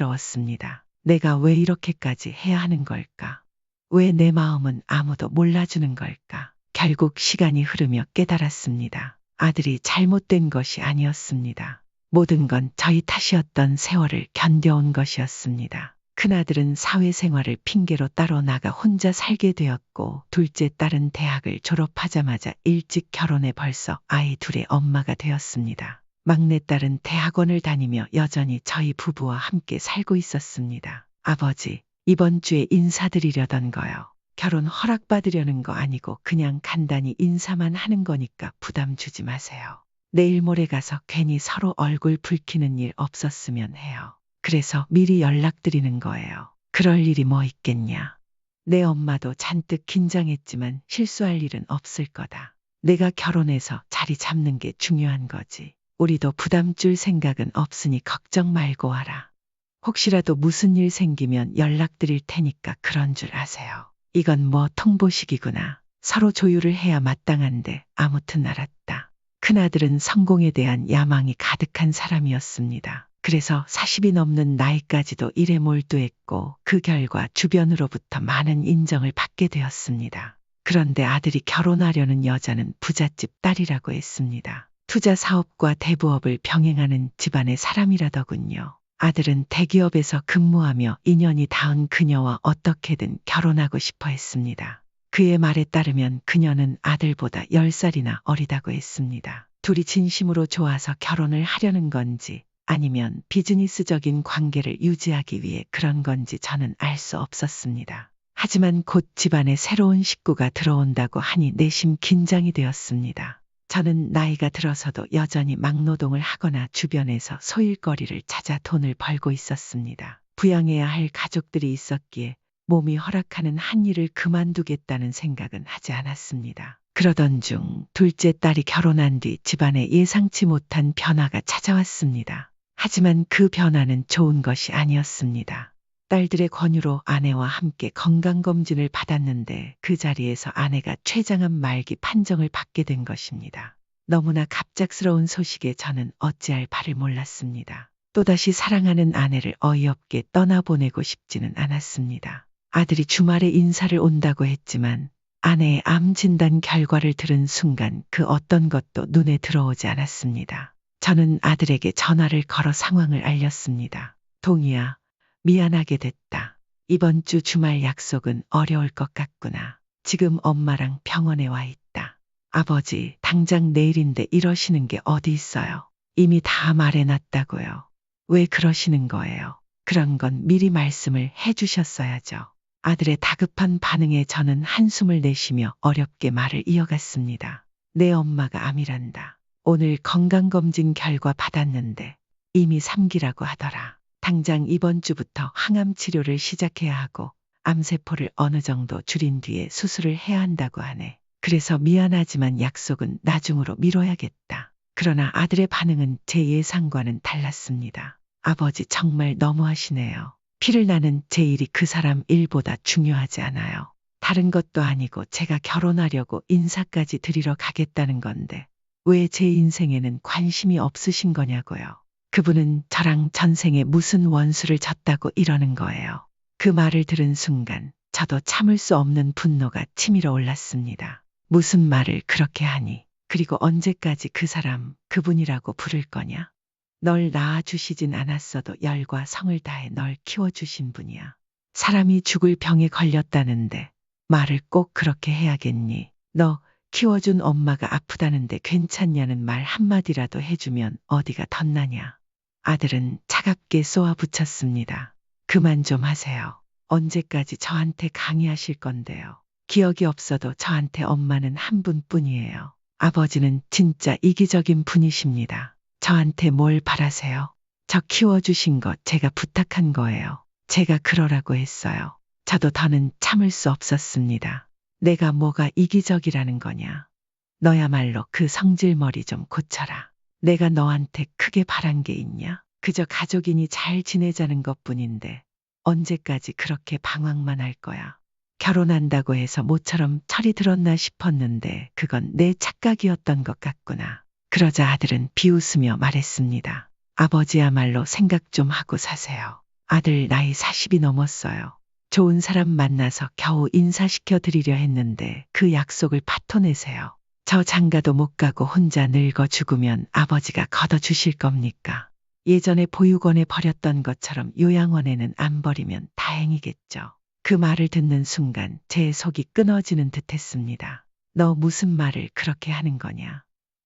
혼란스러웠습니다. 내가 왜 이렇게까지 해야 하는 걸까? 왜 내 마음은 아무도 몰라주는 걸까? 결국 시간이 흐르며 깨달았습니다. 아들이 잘못된 것이 아니었습니다. 모든 건 저희 탓이었던 세월을 견뎌온 것이었습니다. 큰아들은 사회생활을 핑계로 따로 나가 혼자 살게 되었고 둘째 딸은 대학을 졸업하자마자 일찍 결혼해 벌써 아이 둘의 엄마가 되었습니다. 막내딸은 대학원을 다니며 여전히 저희 부부와 함께 살고 있었습니다. 아버지, 이번 주에 인사드리려던 거요. 결혼 허락받으려는 거 아니고 그냥 간단히 인사만 하는 거니까 부담 주지 마세요. 내일 모레 가서 괜히 서로 얼굴 붉히는 일 없었으면 해요. 그래서 미리 연락드리는 거예요. 그럴 일이 뭐 있겠냐. 내 엄마도 잔뜩 긴장했지만 실수할 일은 없을 거다. 내가 결혼해서 자리 잡는 게 중요한 거지. 우리도 부담 줄 생각은 없으니 걱정 말고 와라. 혹시라도 무슨 일 생기면 연락드릴 테니까 그런 줄 아세요. 이건 뭐 통보식이구나. 서로 조율을 해야 마땅한데 아무튼 알았다. 큰아들은 성공에 대한 야망이 가득한 사람이었습니다. 그래서 40이 넘는 나이까지도 일에 몰두했고 그 결과 주변으로부터 많은 인정을 받게 되었습니다. 그런데 아들이 결혼하려는 여자는 부잣집 딸이라고 했습니다. 투자 사업과 대부업을 병행하는 집안의 사람이라더군요. 아들은 대기업에서 근무하며 인연이 닿은 그녀와 어떻게든 결혼하고 싶어 했습니다. 그의 말에 따르면 그녀는 아들보다 10살이나 어리다고 했습니다. 둘이 진심으로 좋아서 결혼을 하려는 건지 아니면 비즈니스적인 관계를 유지하기 위해 그런 건지 저는 알 수 없었습니다. 하지만 곧 집안에 새로운 식구가 들어온다고 하니 내심 긴장이 되었습니다. 저는 나이가 들어서도 여전히 막노동을 하거나 주변에서 소일거리를 찾아 돈을 벌고 있었습니다. 부양해야 할 가족들이 있었기에 몸이 허락하는 한 일을 그만두겠다는 생각은 하지 않았습니다. 그러던 중 둘째 딸이 결혼한 뒤 집안에 예상치 못한 변화가 찾아왔습니다. 하지만 그 변화는 좋은 것이 아니었습니다. 딸들의 권유로 아내와 함께 건강검진을 받았는데 그 자리에서 아내가 췌장암 말기 판정을 받게 된 것입니다. 너무나 갑작스러운 소식에 저는 어찌할 바를 몰랐습니다. 또다시 사랑하는 아내를 어이없게 떠나보내고 싶지는 않았습니다. 아들이 주말에 인사를 온다고 했지만 아내의 암 진단 결과를 들은 순간 그 어떤 것도 눈에 들어오지 않았습니다. 저는 아들에게 전화를 걸어 상황을 알렸습니다. 동희야, 미안하게 됐다. 이번 주 주말 약속은 어려울 것 같구나. 지금 엄마랑 병원에 와 있다. 아버지, 당장 내일인데 이러시는 게 어디 있어요. 이미 다 말해놨다고요. 왜 그러시는 거예요? 그런 건 미리 말씀을 해주셨어야죠. 아들의 다급한 반응에 저는 한숨을 내쉬며 어렵게 말을 이어갔습니다. 내 엄마가 암이란다. 오늘 건강검진 결과 받았는데 이미 3기라고 하더라. 당장 이번 주부터 항암 치료를 시작해야 하고 암세포를 어느 정도 줄인 뒤에 수술을 해야 한다고 하네. 그래서 미안하지만 약속은 나중으로 미뤄야겠다. 그러나 아들의 반응은 제 예상과는 달랐습니다. 아버지 정말 너무하시네요. 피를 나는 제 일이 그 사람 일보다 중요하지 않아요. 다른 것도 아니고 제가 결혼하려고 인사까지 드리러 가겠다는 건데 왜 제 인생에는 관심이 없으신 거냐고요. 그분은 저랑 전생에 무슨 원수를 졌다고 이러는 거예요. 그 말을 들은 순간 저도 참을 수 없는 분노가 치밀어 올랐습니다. 무슨 말을 그렇게 하니? 그리고 언제까지 그 사람, 그분이라고 부를 거냐? 널 낳아주시진 않았어도 열과 성을 다해 널 키워주신 분이야. 사람이 죽을 병에 걸렸다는데 말을 꼭 그렇게 해야겠니? 너 키워준 엄마가 아프다는데 괜찮냐는 말 한마디라도 해주면 어디가 덧나냐? 아들은 차갑게 쏘아붙였습니다. 그만 좀 하세요. 언제까지 저한테 강의하실 건데요. 기억이 없어도 저한테 엄마는 한 분뿐이에요. 아버지는 진짜 이기적인 분이십니다. 저한테 뭘 바라세요? 저 키워주신 것 제가 부탁한 거예요. 제가 그러라고 했어요. 저도 더는 참을 수 없었습니다. 내가 뭐가 이기적이라는 거냐? 너야말로 그 성질머리 좀 고쳐라. 내가 너한테 크게 바란 게 있냐? 그저 가족이니 잘 지내자는 것뿐인데 언제까지 그렇게 방황만 할 거야? 결혼한다고 해서 모처럼 철이 들었나 싶었는데 그건 내 착각이었던 것 같구나. 그러자 아들은 비웃으며 말했습니다. 아버지야말로 생각 좀 하고 사세요. 아들 나이 40이 넘었어요. 좋은 사람 만나서 겨우 인사시켜 드리려 했는데 그 약속을 파토내세요. 저 장가도 못 가고 혼자 늙어 죽으면 아버지가 걷어주실 겁니까? 예전에 보육원에 버렸던 것처럼 요양원에는 안 버리면 다행이겠죠. 그 말을 듣는 순간 제 속이 끊어지는 듯 했습니다. 너 무슨 말을 그렇게 하는 거냐?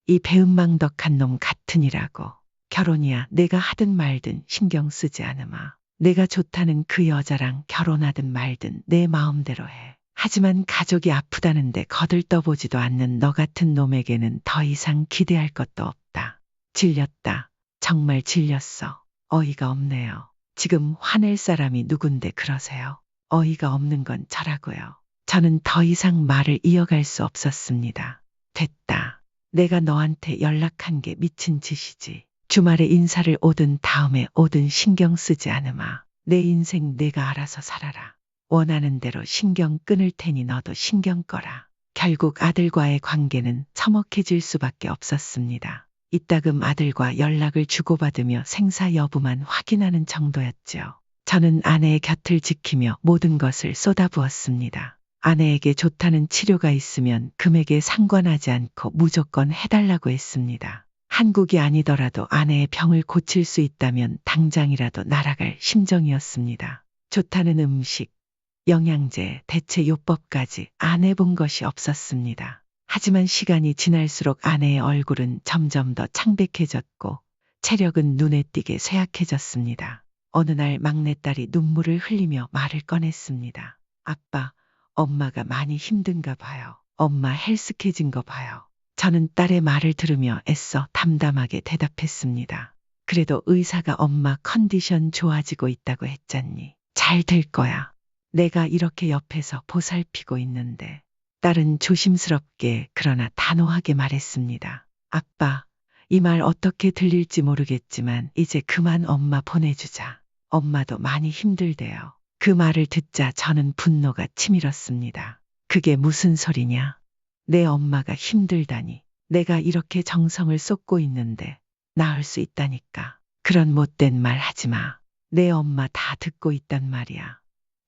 이 배은망덕한 놈 같으니라고. 결혼이야 내가 하든 말든 신경 쓰지 않으마. 내가 좋다는 그 여자랑 결혼하든 말든 내 마음대로 해. 하지만 가족이 아프다는데 거들떠보지도 않는 너 같은 놈에게는 더 이상 기대할 것도 없다. 질렸다. 정말 질렸어. 어이가 없네요. 지금 화낼 사람이 누군데 그러세요? 어이가 없는 건 저라고요. 저는 더 이상 말을 이어갈 수 없었습니다. 됐다. 내가 너한테 연락한 게 미친 짓이지. 주말에 인사를 오든 다음에 오든 신경 쓰지 않으마. 내 인생 내가 알아서 살아라. 원하는 대로 신경 끊을 테니 너도 신경 꺼라. 결국 아들과의 관계는 서먹해질 수밖에 없었습니다. 이따금 아들과 연락을 주고받으며 생사 여부만 확인하는 정도였죠. 저는 아내의 곁을 지키며 모든 것을 쏟아부었습니다. 아내에게 좋다는 치료가 있으면 금액에 상관하지 않고 무조건 해달라고 했습니다. 한국이 아니더라도 아내의 병을 고칠 수 있다면 당장이라도 날아갈 심정이었습니다. 좋다는 음식, 영양제, 대체 요법까지 안 해본 것이 없었습니다. 하지만 시간이 지날수록 아내의 얼굴은 점점 더 창백해졌고 체력은 눈에 띄게 쇠약해졌습니다. 어느 날 막내딸이 눈물을 흘리며 말을 꺼냈습니다. 아빠, 엄마가 많이 힘든가 봐요. 엄마 헬스케진 거 봐요. 저는 딸의 말을 들으며 애써 담담하게 대답했습니다. 그래도 의사가 엄마 컨디션 좋아지고 있다고 했잖니. 잘 될 거야. 내가 이렇게 옆에서 보살피고 있는데. 딸은 조심스럽게 그러나 단호하게 말했습니다. 아빠, 이 말 어떻게 들릴지 모르겠지만 이제 그만 엄마 보내주자. 엄마도 많이 힘들대요. 그 말을 듣자 저는 분노가 치밀었습니다. 그게 무슨 소리냐? 내 엄마가 힘들다니. 내가 이렇게 정성을 쏟고 있는데 나을 수 있다니까. 그런 못된 말 하지 마. 내 엄마 다 듣고 있단 말이야.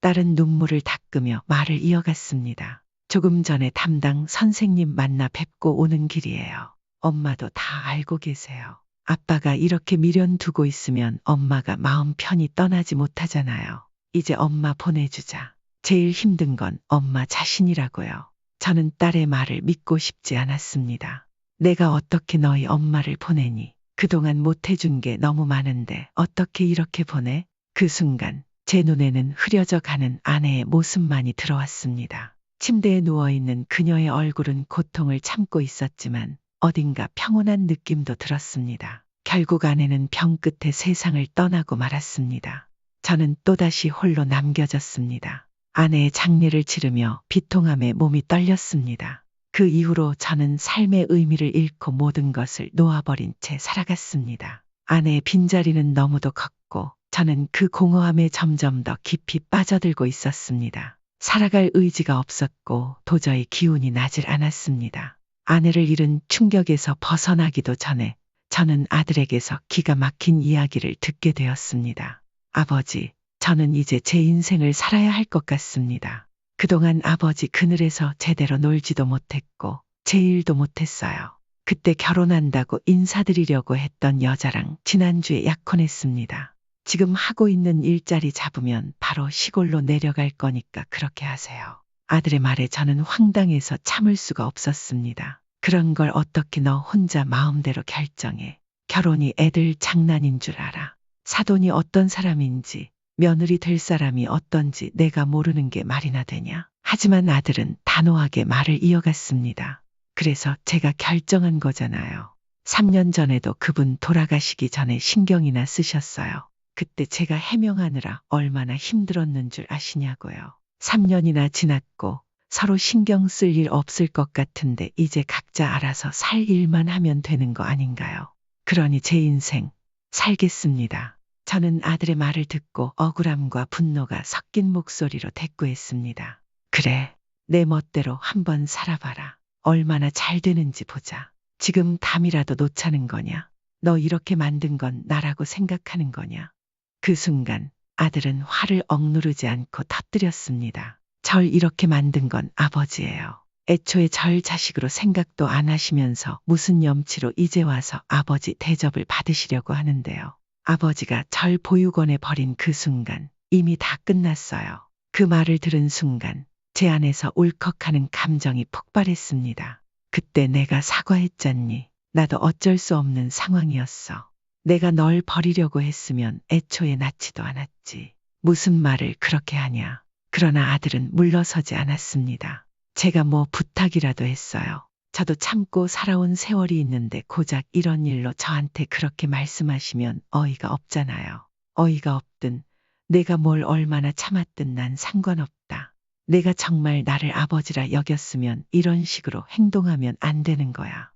딸은 눈물을 닦으며 말을 이어갔습니다. 조금 전에 담당 선생님 만나 뵙고 오는 길이에요. 엄마도 다 알고 계세요. 아빠가 이렇게 미련 두고 있으면 엄마가 마음 편히 떠나지 못하잖아요. 이제 엄마 보내주자. 제일 힘든 건 엄마 자신이라고요. 저는 딸의 말을 믿고 싶지 않았습니다. 내가 어떻게 너희 엄마를 보내니? 그동안 못해준 게 너무 많은데 어떻게 이렇게 보내? 그 순간 제 눈에는 흐려져 가는 아내의 모습만이 들어왔습니다. 침대에 누워있는 그녀의 얼굴은 고통을 참고 있었지만 어딘가 평온한 느낌도 들었습니다. 결국 아내는 병 끝에 세상을 떠나고 말았습니다. 저는 또다시 홀로 남겨졌습니다. 아내의 장례를 치르며 비통함에 몸이 떨렸습니다. 그 이후로 저는 삶의 의미를 잃고 모든 것을 놓아버린 채 살아갔습니다. 아내의 빈자리는 너무도 컸고 저는 그 공허함에 점점 더 깊이 빠져들고 있었습니다. 살아갈 의지가 없었고 도저히 기운이 나질 않았습니다. 아내를 잃은 충격에서 벗어나기도 전에 저는 아들에게서 기가 막힌 이야기를 듣게 되었습니다. 아버지, 저는 이제 제 인생을 살아야 할 것 같습니다. 그동안 아버지 그늘에서 제대로 놀지도 못했고 제 일도 못했어요. 그때 결혼한다고 인사드리려고 했던 여자랑 지난주에 약혼했습니다. 지금 하고 있는 일자리 잡으면 바로 시골로 내려갈 거니까 그렇게 하세요. 아들의 말에 저는 황당해서 참을 수가 없었습니다. 그런 걸 어떻게 너 혼자 마음대로 결정해. 결혼이 애들 장난인 줄 알아. 사돈이 어떤 사람인지 며느리 될 사람이 어떤지 내가 모르는 게 말이나 되냐. 하지만 아들은 단호하게 말을 이어갔습니다. 그래서 제가 결정한 거잖아요. 3년 전에도 그분 돌아가시기 전에 신경이나 쓰셨어요. 그때 제가 해명하느라 얼마나 힘들었는 줄 아시냐고요. 3년이나 지났고 서로 신경 쓸 일 없을 것 같은데 이제 각자 알아서 살 일만 하면 되는 거 아닌가요? 그러니 제 인생 살겠습니다. 저는 아들의 말을 듣고 억울함과 분노가 섞인 목소리로 대꾸했습니다. 그래, 내 멋대로 한번 살아봐라. 얼마나 잘 되는지 보자. 지금 담이라도 놓자는 거냐? 너 이렇게 만든 건 나라고 생각하는 거냐? 그 순간 아들은 화를 억누르지 않고 터뜨렸습니다. 절 이렇게 만든 건 아버지예요. 애초에 절 자식으로 생각도 안 하시면서 무슨 염치로 이제 와서 아버지 대접을 받으시려고 하는데요. 아버지가 절 보육원에 버린 그 순간 이미 다 끝났어요. 그 말을 들은 순간 제 안에서 울컥하는 감정이 폭발했습니다. 그때 내가 사과했잖니. 나도 어쩔 수 없는 상황이었어. 내가 널 버리려고 했으면 애초에 낳지도 않았지. 무슨 말을 그렇게 하냐. 그러나 아들은 물러서지 않았습니다. 제가 뭐 부탁이라도 했어요. 저도 참고 살아온 세월이 있는데 고작 이런 일로 저한테 그렇게 말씀하시면 어이가 없잖아요. 어이가 없든 내가 뭘 얼마나 참았든 난 상관없다. 내가 정말 나를 아버지라 여겼으면 이런 식으로 행동하면 안 되는 거야.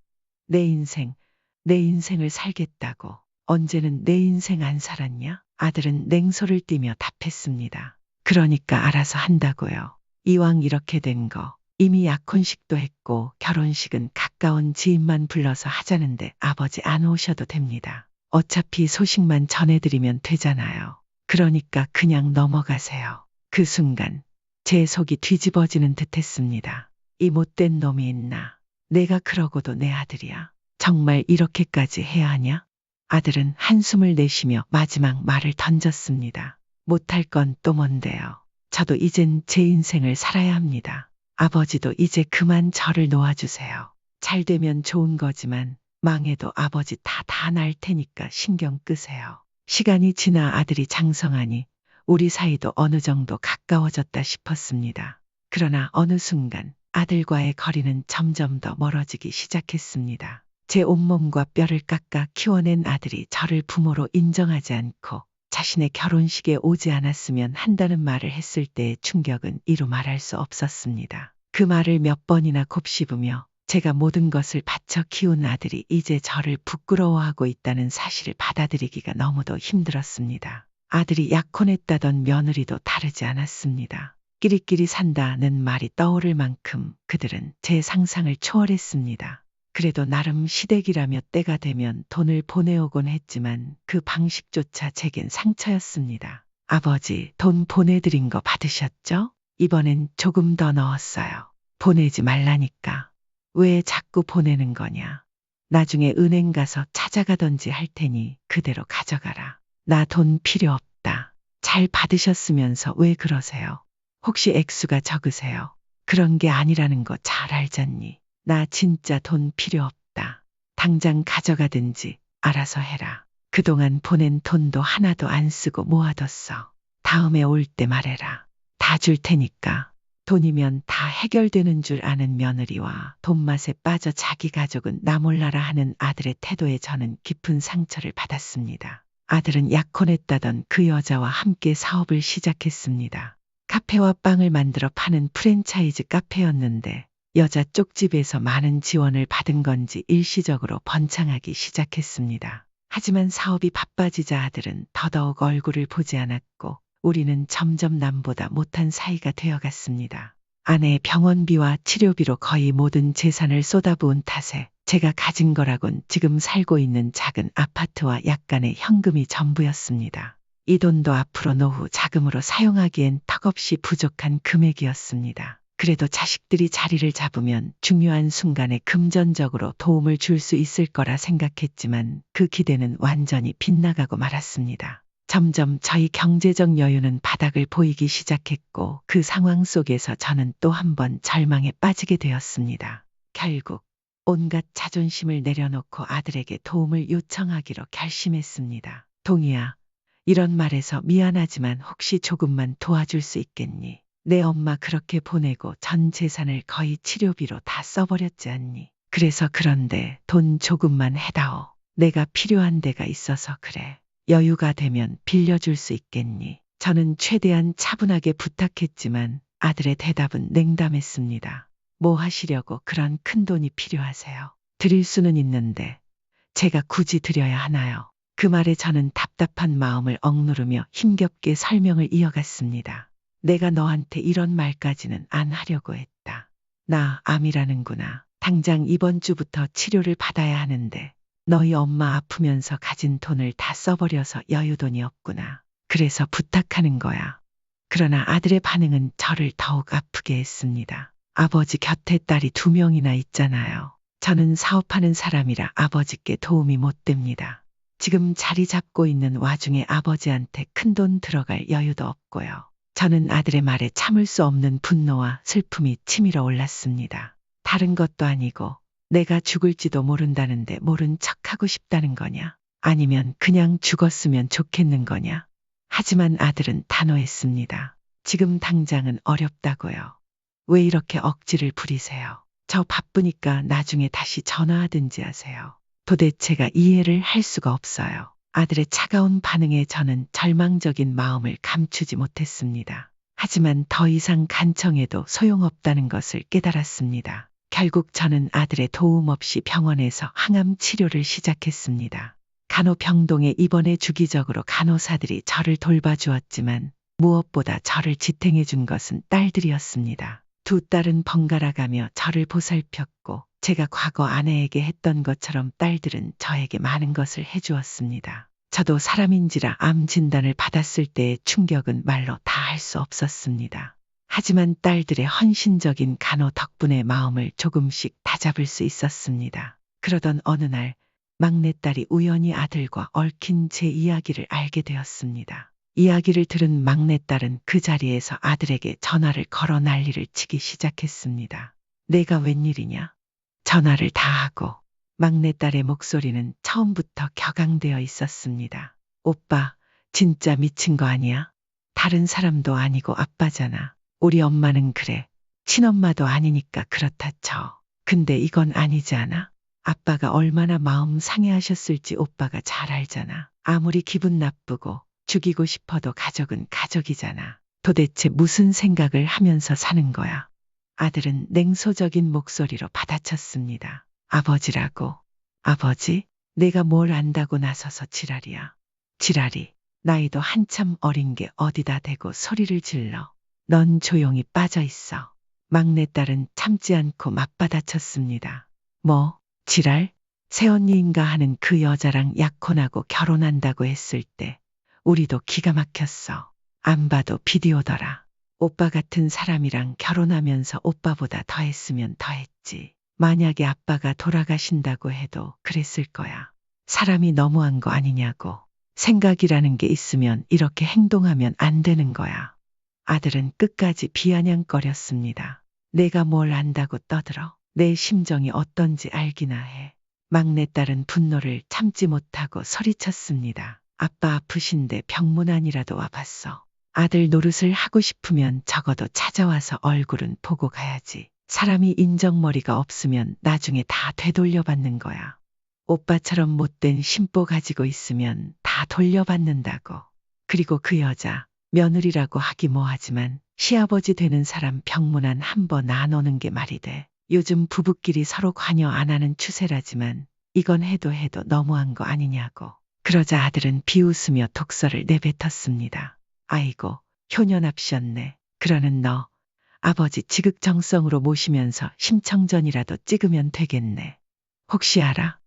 내 인생을 살겠다고. 언제는 내 인생 안 살았냐? 아들은 냉소를 띠며 답했습니다. 그러니까 알아서 한다고요. 이왕 이렇게 된 거 이미 약혼식도 했고 결혼식은 가까운 지인만 불러서 하자는데 아버지 안 오셔도 됩니다. 어차피 소식만 전해드리면 되잖아요. 그러니까 그냥 넘어가세요. 그 순간 제 속이 뒤집어지는 듯 했습니다. 이 못된 놈이 있나. 내가 그러고도 내 아들이야. 정말 이렇게까지 해야 하냐? 아들은 한숨을 내쉬며 마지막 말을 던졌습니다. 못할 건 또 뭔데요. 저도 이젠 제 인생을 살아야 합니다. 아버지도 이제 그만 저를 놓아주세요. 잘 되면 좋은 거지만 망해도 아버지 다 날 테니까 신경 끄세요. 시간이 지나 아들이 장성하니 우리 사이도 어느 정도 가까워졌다 싶었습니다. 그러나 어느 순간 아들과의 거리는 점점 더 멀어지기 시작했습니다. 제 온몸과 뼈를 깎아 키워낸 아들이 저를 부모로 인정하지 않고 자신의 결혼식에 오지 않았으면 한다는 말을 했을 때의 충격은 이루 말할 수 없었습니다. 그 말을 몇 번이나 곱씹으며 제가 모든 것을 바쳐 키운 아들이 이제 저를 부끄러워하고 있다는 사실을 받아들이기가 너무도 힘들었습니다. 아들이 약혼했다던 며느리도 다르지 않았습니다. 끼리끼리 산다는 말이 떠오를 만큼 그들은 제 상상을 초월했습니다. 그래도 나름 시댁이라며 때가 되면 돈을 보내오곤 했지만 그 방식조차 제겐 상처였습니다. 아버지, 돈 보내드린 거 받으셨죠? 이번엔 조금 더 넣었어요. 보내지 말라니까. 왜 자꾸 보내는 거냐? 나중에 은행 가서 찾아가던지 할 테니 그대로 가져가라. 나 돈 필요 없다. 잘 받으셨으면서 왜 그러세요? 혹시 액수가 적으세요? 그런 게 아니라는 거 잘 알잖니. 나 진짜 돈 필요 없다. 당장 가져가든지 알아서 해라. 그동안 보낸 돈도 하나도 안 쓰고 모아뒀어. 다음에 올 때 말해라. 다 줄 테니까. 돈이면 다 해결되는 줄 아는 며느리와 돈맛에 빠져 자기 가족은 나 몰라라 하는 아들의 태도에 저는 깊은 상처를 받았습니다. 아들은 약혼했다던 그 여자와 함께 사업을 시작했습니다. 카페와 빵을 만들어 파는 프랜차이즈 카페였는데 여자 쪽집에서 많은 지원을 받은 건지 일시적으로 번창하기 시작했습니다. 하지만 사업이 바빠지자 아들은 더더욱 얼굴을 보지 않았고 우리는 점점 남보다 못한 사이가 되어갔습니다. 아내의 병원비와 치료비로 거의 모든 재산을 쏟아부은 탓에 제가 가진 거라곤 지금 살고 있는 작은 아파트와 약간의 현금이 전부였습니다. 이 돈도 앞으로 노후 자금으로 사용하기엔 턱없이 부족한 금액이었습니다. 그래도 자식들이 자리를 잡으면 중요한 순간에 금전적으로 도움을 줄 수 있을 거라 생각했지만 그 기대는 완전히 빗나가고 말았습니다. 점점 저희 경제적 여유는 바닥을 보이기 시작했고 그 상황 속에서 저는 또 한 번 절망에 빠지게 되었습니다. 결국 온갖 자존심을 내려놓고 아들에게 도움을 요청하기로 결심했습니다. 동희야, 이런 말해서 미안하지만 혹시 조금만 도와줄 수 있겠니? 내 엄마 그렇게 보내고 전 재산을 거의 치료비로 다 써버렸지 않니? 그래서 그런데 돈 조금만 해다오. 내가 필요한 데가 있어서 그래. 여유가 되면 빌려줄 수 있겠니? 저는 최대한 차분하게 부탁했지만 아들의 대답은 냉담했습니다. 뭐 하시려고 그런 큰 돈이 필요하세요? 드릴 수는 있는데 제가 굳이 드려야 하나요? 그 말에 저는 답답한 마음을 억누르며 힘겹게 설명을 이어갔습니다. 내가 너한테 이런 말까지는 안 하려고 했다. 나 암이라는구나. 당장 이번 주부터 치료를 받아야 하는데 너희 엄마 아프면서 가진 돈을 다 써버려서 여유돈이 없구나. 그래서 부탁하는 거야. 그러나 아들의 반응은 저를 더욱 아프게 했습니다. 아버지 곁에 딸이 2명이나 있잖아요. 저는 사업하는 사람이라 아버지께 도움이 못 됩니다. 지금 자리 잡고 있는 와중에 아버지한테 큰돈 들어갈 여유도 없고요. 저는 아들의 말에 참을 수 없는 분노와 슬픔이 치밀어 올랐습니다. 다른 것도 아니고 내가 죽을지도 모른다는데 모른 척하고 싶다는 거냐? 아니면 그냥 죽었으면 좋겠는 거냐? 하지만 아들은 단호했습니다. 지금 당장은 어렵다고요. 왜 이렇게 억지를 부리세요? 저 바쁘니까 나중에 다시 전화하든지 하세요. 도대체가 이해를 할 수가 없어요. 아들의 차가운 반응에 저는 절망적인 마음을 감추지 못했습니다. 하지만 더 이상 간청해도 소용없다는 것을 깨달았습니다. 결국 저는 아들의 도움 없이 병원에서 항암 치료를 시작했습니다. 간호병동에 입원해 주기적으로 간호사들이 저를 돌봐주었지만 무엇보다 저를 지탱해 준 것은 딸들이었습니다. 2 딸은 번갈아 가며 저를 보살폈고 제가 과거 아내에게 했던 것처럼 딸들은 저에게 많은 것을 해주었습니다. 저도 사람인지라 암 진단을 받았을 때의 충격은 말로 다 할 수 없었습니다. 하지만 딸들의 헌신적인 간호 덕분에 마음을 조금씩 다잡을 수 있었습니다. 그러던 어느 날 막내딸이 우연히 아들과 얽힌 제 이야기를 알게 되었습니다. 이야기를 들은 막내딸은 그 자리에서 아들에게 전화를 걸어 난리를 치기 시작했습니다. 내가 웬일이냐? 전화를 다 하고 막내딸의 목소리는 처음부터 격앙되어 있었습니다. 오빠, 진짜 미친 거 아니야? 다른 사람도 아니고 아빠잖아. 우리 엄마는 그래. 친엄마도 아니니까 그렇다 쳐. 근데 이건 아니지 않아? 아빠가 얼마나 마음 상해하셨을지 오빠가 잘 알잖아. 아무리 기분 나쁘고 죽이고 싶어도 가족은 가족이잖아. 도대체 무슨 생각을 하면서 사는 거야? 아들은 냉소적인 목소리로 받아쳤습니다. 아버지라고. 아버지? 내가 뭘 안다고 나서서 지랄이야. 지랄이. 나이도 한참 어린 게 어디다 대고 소리를 질러. 넌 조용히 빠져 있어. 막내딸은 참지 않고 맞받아쳤습니다. 뭐, 지랄? 새언니인가 하는 그 여자랑 약혼하고 결혼한다고 했을 때 우리도 기가 막혔어. 안 봐도 비디오더라. 오빠 같은 사람이랑 결혼하면서 오빠보다 더 했으면 더 했지. 만약에 아빠가 돌아가신다고 해도 그랬을 거야. 사람이 너무한 거 아니냐고. 생각이라는 게 있으면 이렇게 행동하면 안 되는 거야. 아들은 끝까지 비아냥거렸습니다. 내가 뭘 안다고 떠들어? 내 심정이 어떤지 알기나 해. 막내딸은 분노를 참지 못하고 소리쳤습니다. 아빠 아프신데 병문안이라도 와봤어. 아들 노릇을 하고 싶으면 적어도 찾아와서 얼굴은 보고 가야지. 사람이 인정머리가 없으면 나중에 다 되돌려받는 거야. 오빠처럼 못된 심보 가지고 있으면 다 돌려받는다고. 그리고 그 여자, 며느리라고 하기 뭐하지만 시아버지 되는 사람 병문안 한 번 안 오는 게 말이 돼. 요즘 부부끼리 서로 관여 안 하는 추세라지만 이건 해도 너무한 거 아니냐고. 그러자 아들은 비웃으며 독설을 내뱉었습니다. 아이고, 효녀납시였네. 그러는 너, 아버지 지극정성으로 모시면서 심청전이라도 찍으면 되겠네. 혹시 알아?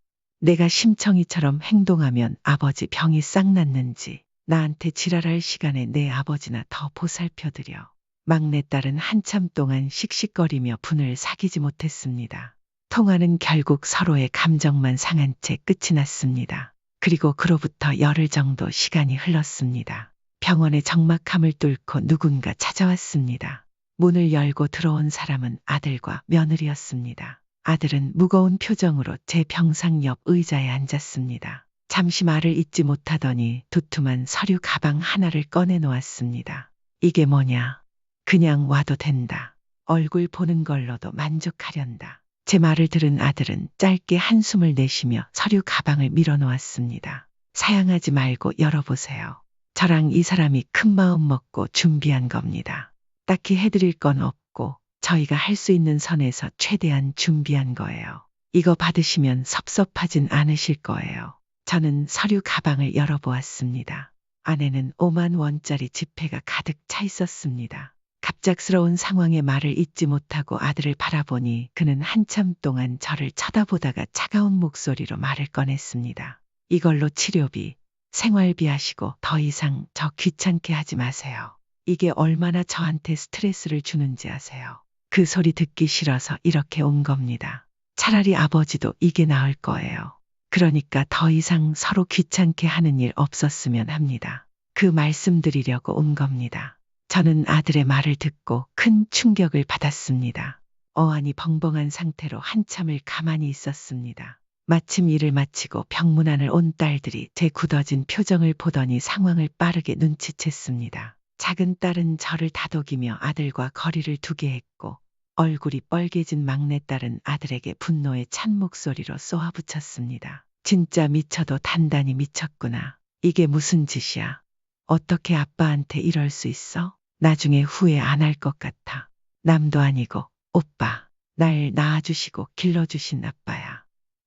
내가 심청이처럼 행동하면 아버지 병이 싹 낫는지. 나한테 지랄할 시간에 내 아버지나 더 보살펴드려. 막내딸은 한참 동안 씩씩거리며 분을 사귀지 못했습니다. 통화는 결국 서로의 감정만 상한 채 끝이 났습니다. 그리고 그로부터 열흘 정도 시간이 흘렀습니다. 병원의 적막함을 뚫고 누군가 찾아왔습니다. 문을 열고 들어온 사람은 아들과 며느리였습니다. 아들은 무거운 표정으로 제 병상 옆 의자에 앉았습니다. 잠시 말을 잇지 못하더니 두툼한 서류 가방 하나를 꺼내 놓았습니다. 이게 뭐냐? 그냥 와도 된다. 얼굴 보는 걸로도 만족하련다. 제 말을 들은 아들은 짧게 한숨을 내쉬며 서류 가방을 밀어 놓았습니다. 사양하지 말고 열어보세요. 저랑 이 사람이 큰 마음 먹고 준비한 겁니다. 딱히 해드릴 건 없고 저희가 할 수 있는 선에서 최대한 준비한 거예요. 이거 받으시면 섭섭하진 않으실 거예요. 저는 서류 가방을 열어보았습니다. 안에는 5만 원짜리 지폐가 가득 차 있었습니다. 갑작스러운 상황에 말을 잇지 못하고 아들을 바라보니 그는 한참 동안 저를 쳐다보다가 차가운 목소리로 말을 꺼냈습니다. 이걸로 치료비, 생활비 하시고 더 이상 저 귀찮게 하지 마세요. 이게 얼마나 저한테 스트레스를 주는지 아세요? 그 소리 듣기 싫어서 이렇게 온 겁니다. 차라리 아버지도 이게 나을 거예요. 그러니까 더 이상 서로 귀찮게 하는 일 없었으면 합니다. 그 말씀드리려고 온 겁니다. 저는 아들의 말을 듣고 큰 충격을 받았습니다. 어안이 벙벙한 상태로 한참을 가만히 있었습니다. 마침 일을 마치고 병문안을 온 딸들이 제 굳어진 표정을 보더니 상황을 빠르게 눈치챘습니다. 작은 딸은 저를 다독이며 아들과 거리를 두게 했고 얼굴이 빨개진 막내딸은 아들에게 분노에 찬 목소리로 쏘아붙였습니다. 진짜 미쳐도 단단히 미쳤구나. 이게 무슨 짓이야. 어떻게 아빠한테 이럴 수 있어? 나중에 후회 안 할 것 같아. 남도 아니고 오빠, 날 낳아주시고 길러주신 아빠야.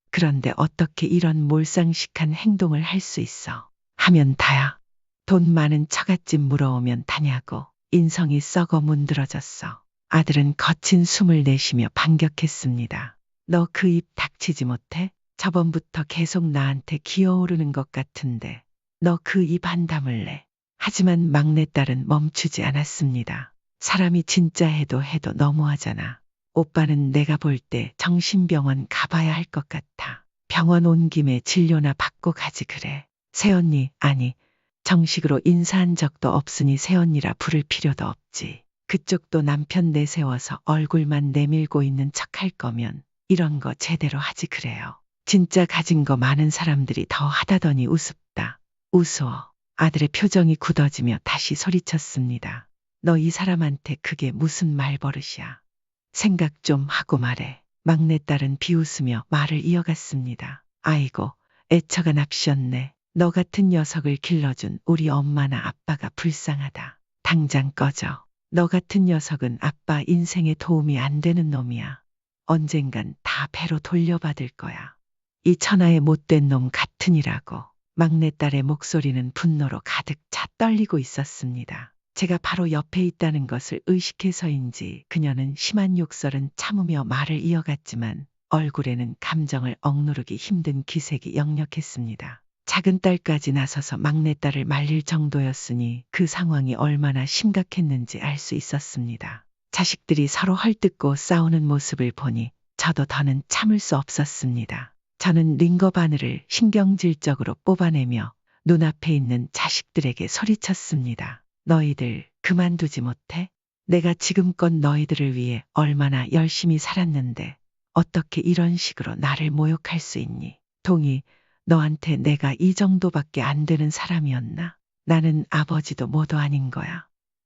그런데 어떻게 이런 몰상식한 행동을 할 수 있어? 하면 다야. 돈 많은 처갓집 물어오면 다냐고. 인성이 썩어 문드러졌어. 아들은 거친 숨을 내쉬며 반격했습니다. 너 그 입 닥치지 못해? 저번부터 계속 나한테 기어오르는 것 같은데 너 그 입 안 다물래. 하지만 막내딸은 멈추지 않았습니다. 사람이 진짜 해도 너무하잖아. 오빠는 내가 볼 때 정신병원 가봐야 할 것 같아. 병원 온 김에 진료나 받고 가지 그래. 새언니, 아니, 정식으로 인사한 적도 없으니 새언니라 부를 필요도 없지. 그쪽도 남편 내세워서 얼굴만 내밀고 있는 척 할 거면 이런 거 제대로 하지 그래요. 진짜 가진 거 많은 사람들이 더 하다더니 우습다. 우스워. 아들의 표정이 굳어지며 다시 소리쳤습니다. 너 이 사람한테 그게 무슨 말버릇이야. 생각 좀 하고 말해. 막내딸은 비웃으며 말을 이어갔습니다. 아이고, 애처가 납시었네. 너 같은 녀석을 길러준 우리 엄마나 아빠가 불쌍하다. 당장 꺼져. 너 같은 녀석은 아빠 인생에 도움이 안 되는 놈이야. 언젠간 다 배로 돌려받을 거야. 이 천하의 못된 놈 같으니라고. 막내딸의 목소리는 분노로 가득 차 떨리고 있었습니다. 제가 바로 옆에 있다는 것을 의식해서인지 그녀는 심한 욕설은 참으며 말을 이어갔지만 얼굴에는 감정을 억누르기 힘든 기색이 역력했습니다. 작은 딸까지 나서서 막내딸을 말릴 정도였으니 그 상황이 얼마나 심각했는지 알 수 있었습니다. 자식들이 서로 헐뜯고 싸우는 모습을 보니 저도 더는 참을 수 없었습니다. 저는 링거 바늘을 신경질적으로 뽑아내며 눈앞에 있는 자식들에게 소리쳤습니다. 너희들 그만두지 못해? 내가 지금껏 너희들을 위해 얼마나 열심히 살았는데 어떻게 이런 식으로 나를 모욕할 수 있니? 동희, 너한테 내가 이 정도밖에 안 되는 사람이었나? 나는 아버지도 모두 아닌 거야.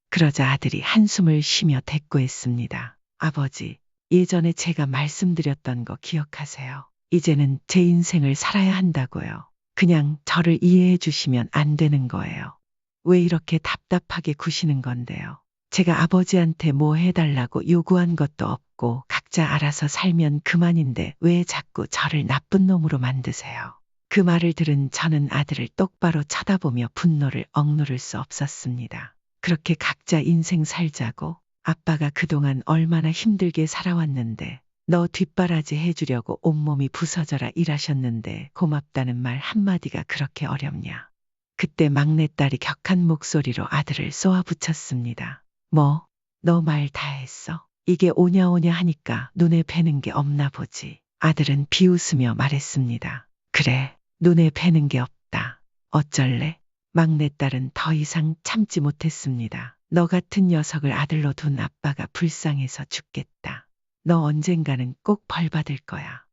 그러자 아들이 한숨을 쉬며 대꾸했습니다. 아버지, 예전에 제가 말씀드렸던 거 기억하세요? 이제는 제 인생을 살아야 한다고요. 그냥 저를 이해해 주시면 안 되는 거예요. 왜 이렇게 답답하게 구시는 건데요? 제가 아버지한테 뭐 해달라고 요구한 것도 없고 각자 알아서 살면 그만인데 왜 자꾸 저를 나쁜 놈으로 만드세요? 그 말을 들은 저는 아들을 똑바로 쳐다보며 분노를 억누를 수 없었습니다. 그렇게 각자 인생 살자고 아빠가 그동안 얼마나 힘들게 살아왔는데 너 뒷바라지 해주려고 온몸이 부서져라 일하셨는데 고맙다는 말 한마디가 그렇게 어렵냐. 그때 막내딸이 격한 목소리로 아들을 쏘아붙였습니다. 뭐, 너 말 다 했어? 이게 오냐오냐 하니까 눈에 뵈는 게 없나 보지. 아들은 비웃으며 말했습니다. 그래, 눈에 뵈는 게 없다. 어쩔래? 막내딸은 더 이상 참지 못했습니다. 너 같은 녀석을 아들로 둔 아빠가 불쌍해서 죽겠다. 너 언젠가는 꼭 벌 받을 거야.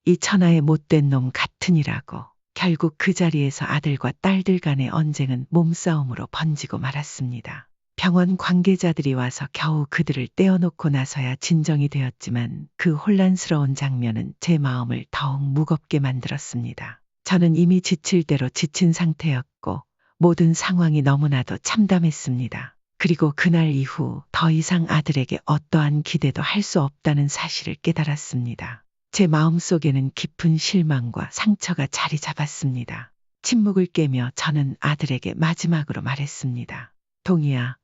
이 천하의 못된 놈 같으니라고. 결국 그 자리에서 아들과 딸들 간의 언쟁은 몸싸움으로 번지고 말았습니다. 병원 관계자들이 와서 겨우 그들을 떼어놓고 나서야 진정이 되었지만 그 혼란스러운 장면은 제 마음을 더욱 무겁게 만들었습니다. 저는 이미 지칠 대로 지친 상태였고 모든 상황이 너무나도 참담했습니다. 그리고 그날 이후 더 이상 아들에게 어떠한 기대도 할 수 없다는 사실을 깨달았습니다. 제 마음속에는 깊은 실망과 상처가 자리 잡았습니다. 침묵을 깨며 저는 아들에게 마지막으로 말했습니다. 동희야,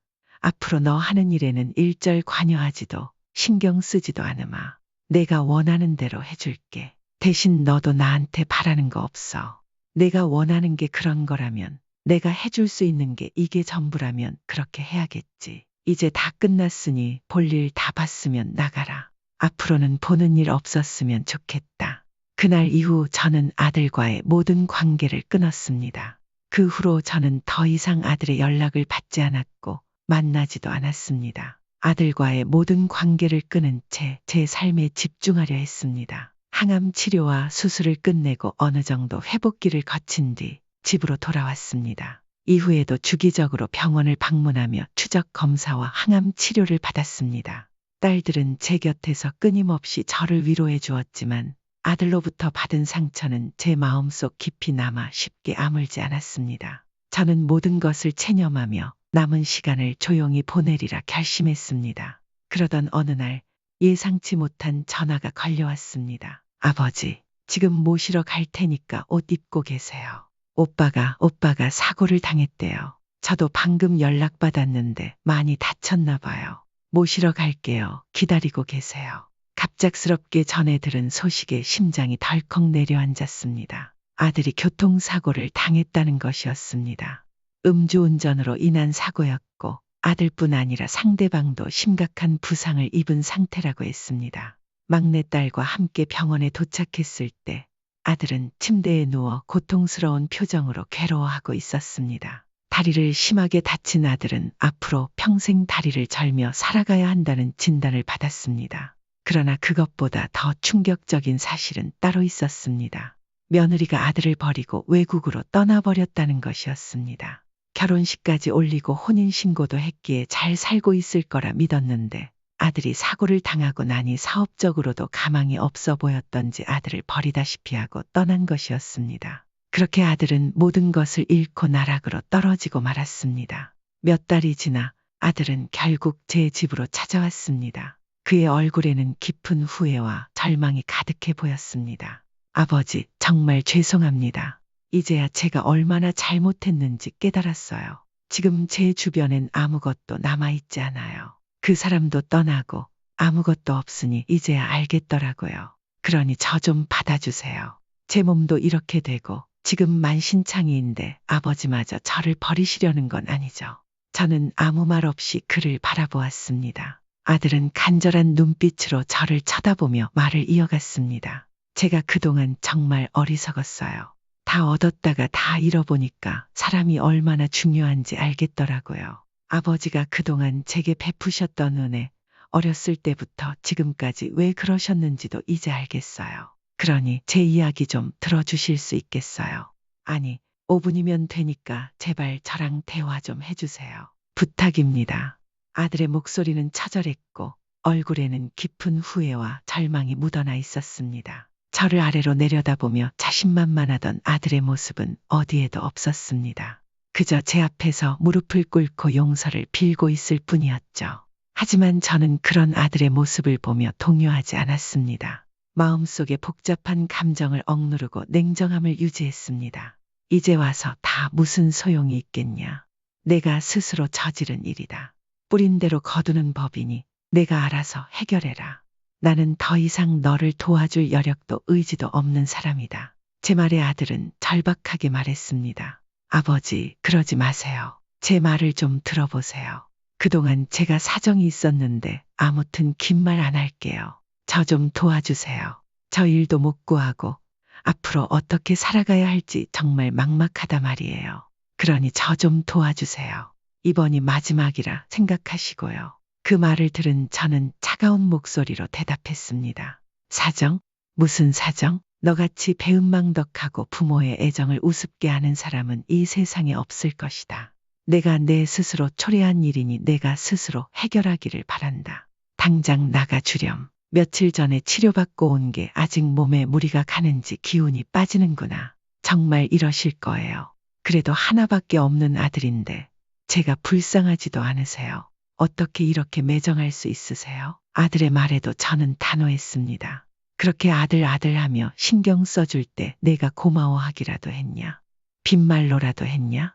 앞으로 너 하는 일에는 일절 관여하지도 신경 쓰지도 않으마. 내가 원하는 대로 해줄게. 대신 너도 나한테 바라는 거 없어. 내가 원하는 게 그런 거라면 내가 해줄 수 있는 게 이게 전부라면 그렇게 해야겠지. 이제 다 끝났으니 볼일 다 봤으면 나가라. 앞으로는 보는 일 없었으면 좋겠다. 그날 이후 저는 아들과의 모든 관계를 끊었습니다. 그 후로 저는 더 이상 아들의 연락을 받지 않았고 만나지도 않았습니다. 아들과의 모든 관계를 끊은 채 제 삶에 집중하려 했습니다. 항암 치료와 수술을 끝내고 어느 정도 회복기를 거친 뒤 집으로 돌아왔습니다. 이후에도 주기적으로 병원을 방문하며 추적 검사와 항암 치료를 받았습니다. 딸들은 제 곁에서 끊임없이 저를 위로해 주었지만 아들로부터 받은 상처는 제 마음속 깊이 남아 쉽게 아물지 않았습니다. 저는 모든 것을 체념하며 남은 시간을 조용히 보내리라 결심했습니다. 그러던 어느 날 예상치 못한 전화가 걸려왔습니다. 아버지, 지금 모시러 갈 테니까 옷 입고 계세요. 오빠가 사고를 당했대요. 저도 방금 연락받았는데 많이 다쳤나 봐요. 모시러 갈게요. 기다리고 계세요. 갑작스럽게 전해 들은 소식에 심장이 덜컥 내려앉았습니다. 아들이 교통사고를 당했다는 것이었습니다. 음주운전으로 인한 사고였고 아들뿐 아니라 상대방도 심각한 부상을 입은 상태라고 했습니다. 막내딸과 함께 병원에 도착했을 때 아들은 침대에 누워 고통스러운 표정으로 괴로워하고 있었습니다. 다리를 심하게 다친 아들은 앞으로 평생 다리를 절며 살아가야 한다는 진단을 받았습니다. 그러나 그것보다 더 충격적인 사실은 따로 있었습니다. 며느리가 아들을 버리고 외국으로 떠나버렸다는 것이었습니다. 결혼식까지 올리고 혼인신고도 했기에 잘 살고 있을 거라 믿었는데 아들이 사고를 당하고 나니 사업적으로도 가망이 없어 보였던지 아들을 버리다시피 하고 떠난 것이었습니다. 그렇게 아들은 모든 것을 잃고 나락으로 떨어지고 말았습니다. 몇 달이 지나 아들은 결국 제 집으로 찾아왔습니다. 그의 얼굴에는 깊은 후회와 절망이 가득해 보였습니다. 아버지, 정말 죄송합니다. 이제야 제가 얼마나 잘못했는지 깨달았어요. 지금 제 주변엔 아무것도 남아있지 않아요. 그 사람도 떠나고 아무것도 없으니 이제야 알겠더라고요. 그러니 저 좀 받아주세요. 제 몸도 이렇게 되고 지금 만신창이인데 아버지마저 저를 버리시려는 건 아니죠. 저는 아무 말 없이 그를 바라보았습니다. 아들은 간절한 눈빛으로 저를 쳐다보며 말을 이어갔습니다. 제가 그동안 정말 어리석었어요. 다 얻었다가 다 잃어보니까 사람이 얼마나 중요한지 알겠더라고요. 아버지가 그동안 제게 베푸셨던 은혜, 어렸을 때부터 지금까지 왜 그러셨는지도 이제 알겠어요. 그러니 제 이야기 좀 들어주실 수 있겠어요? 아니, 5분이면 되니까 제발 저랑 대화 좀 해주세요. 부탁입니다. 아들의 목소리는 처절했고 얼굴에는 깊은 후회와 절망이 묻어나 있었습니다. 저를 아래로 내려다보며 자신만만하던 아들의 모습은 어디에도 없었습니다. 그저 제 앞에서 무릎을 꿇고 용서를 빌고 있을 뿐이었죠. 하지만 저는 그런 아들의 모습을 보며 동요하지 않았습니다. 마음속에 복잡한 감정을 억누르고 냉정함을 유지했습니다. 이제 와서 다 무슨 소용이 있겠냐. 내가 스스로 저지른 일이다. 뿌린 대로 거두는 법이니 내가 알아서 해결해라. 나는 더 이상 너를 도와줄 여력도 의지도 없는 사람이다. 제 말에 아들은 절박하게 말했습니다. 아버지, 그러지 마세요. 제 말을 좀 들어보세요. 그동안 제가 사정이 있었는데 아무튼 긴 말 안 할게요. 저 좀 도와주세요. 저 일도 못 구하고 앞으로 어떻게 살아가야 할지 정말 막막하다 말이에요. 그러니 저 좀 도와주세요. 이번이 마지막이라 생각하시고요. 그 말을 들은 저는 차가운 목소리로 대답했습니다. 사정? 무슨 사정? 너같이 배은망덕하고 부모의 애정을 우습게 하는 사람은 이 세상에 없을 것이다. 내가 내 스스로 초래한 일이니 내가 스스로 해결하기를 바란다. 당장 나가주렴. 며칠 전에 치료받고 온 게 아직 몸에 무리가 가는지 기운이 빠지는구나. 정말 이러실 거예요. 그래도 하나밖에 없는 아들인데 제가 불쌍하지도 않으세요. 어떻게 이렇게 매정할 수 있으세요? 아들의 말에도 저는 단호했습니다. 그렇게 아들 하며 신경 써줄 때 내가 고마워하기라도 했냐? 빈말로라도 했냐?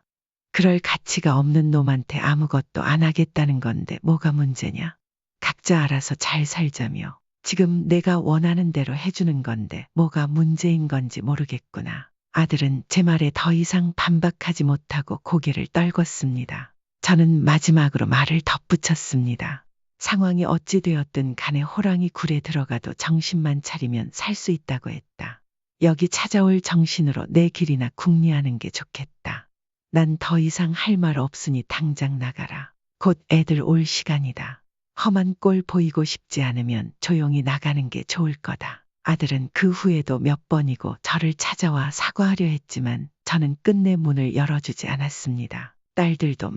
그럴 가치가 없는 놈한테 아무것도 안 하겠다는 건데 뭐가 문제냐? 각자 알아서 잘 살자며 지금 내가 원하는 대로 해주는 건데 뭐가 문제인 건지 모르겠구나. 아들은 제 말에 더 이상 반박하지 못하고 고개를 떨궜습니다. 저는 마지막으로 말을 덧붙였습니다. 상황이 어찌 되었든 간에 호랑이 굴에 들어가도 정신만 차리면 살 수 있다고 했다. 여기 찾아올 정신으로 내 길이나 궁리하는 게 좋겠다. 난 더 이상 할 말 없으니 당장 나가라. 곧 애들 올 시간이다. 험한 꼴 보이고 싶지 않으면 조용히 나가는 게 좋을 거다. 아들은 그 후에도 몇 번이고 저를 찾아와 사과하려 했지만 저는 끝내 문을 열어주지 않았습니다. 딸들도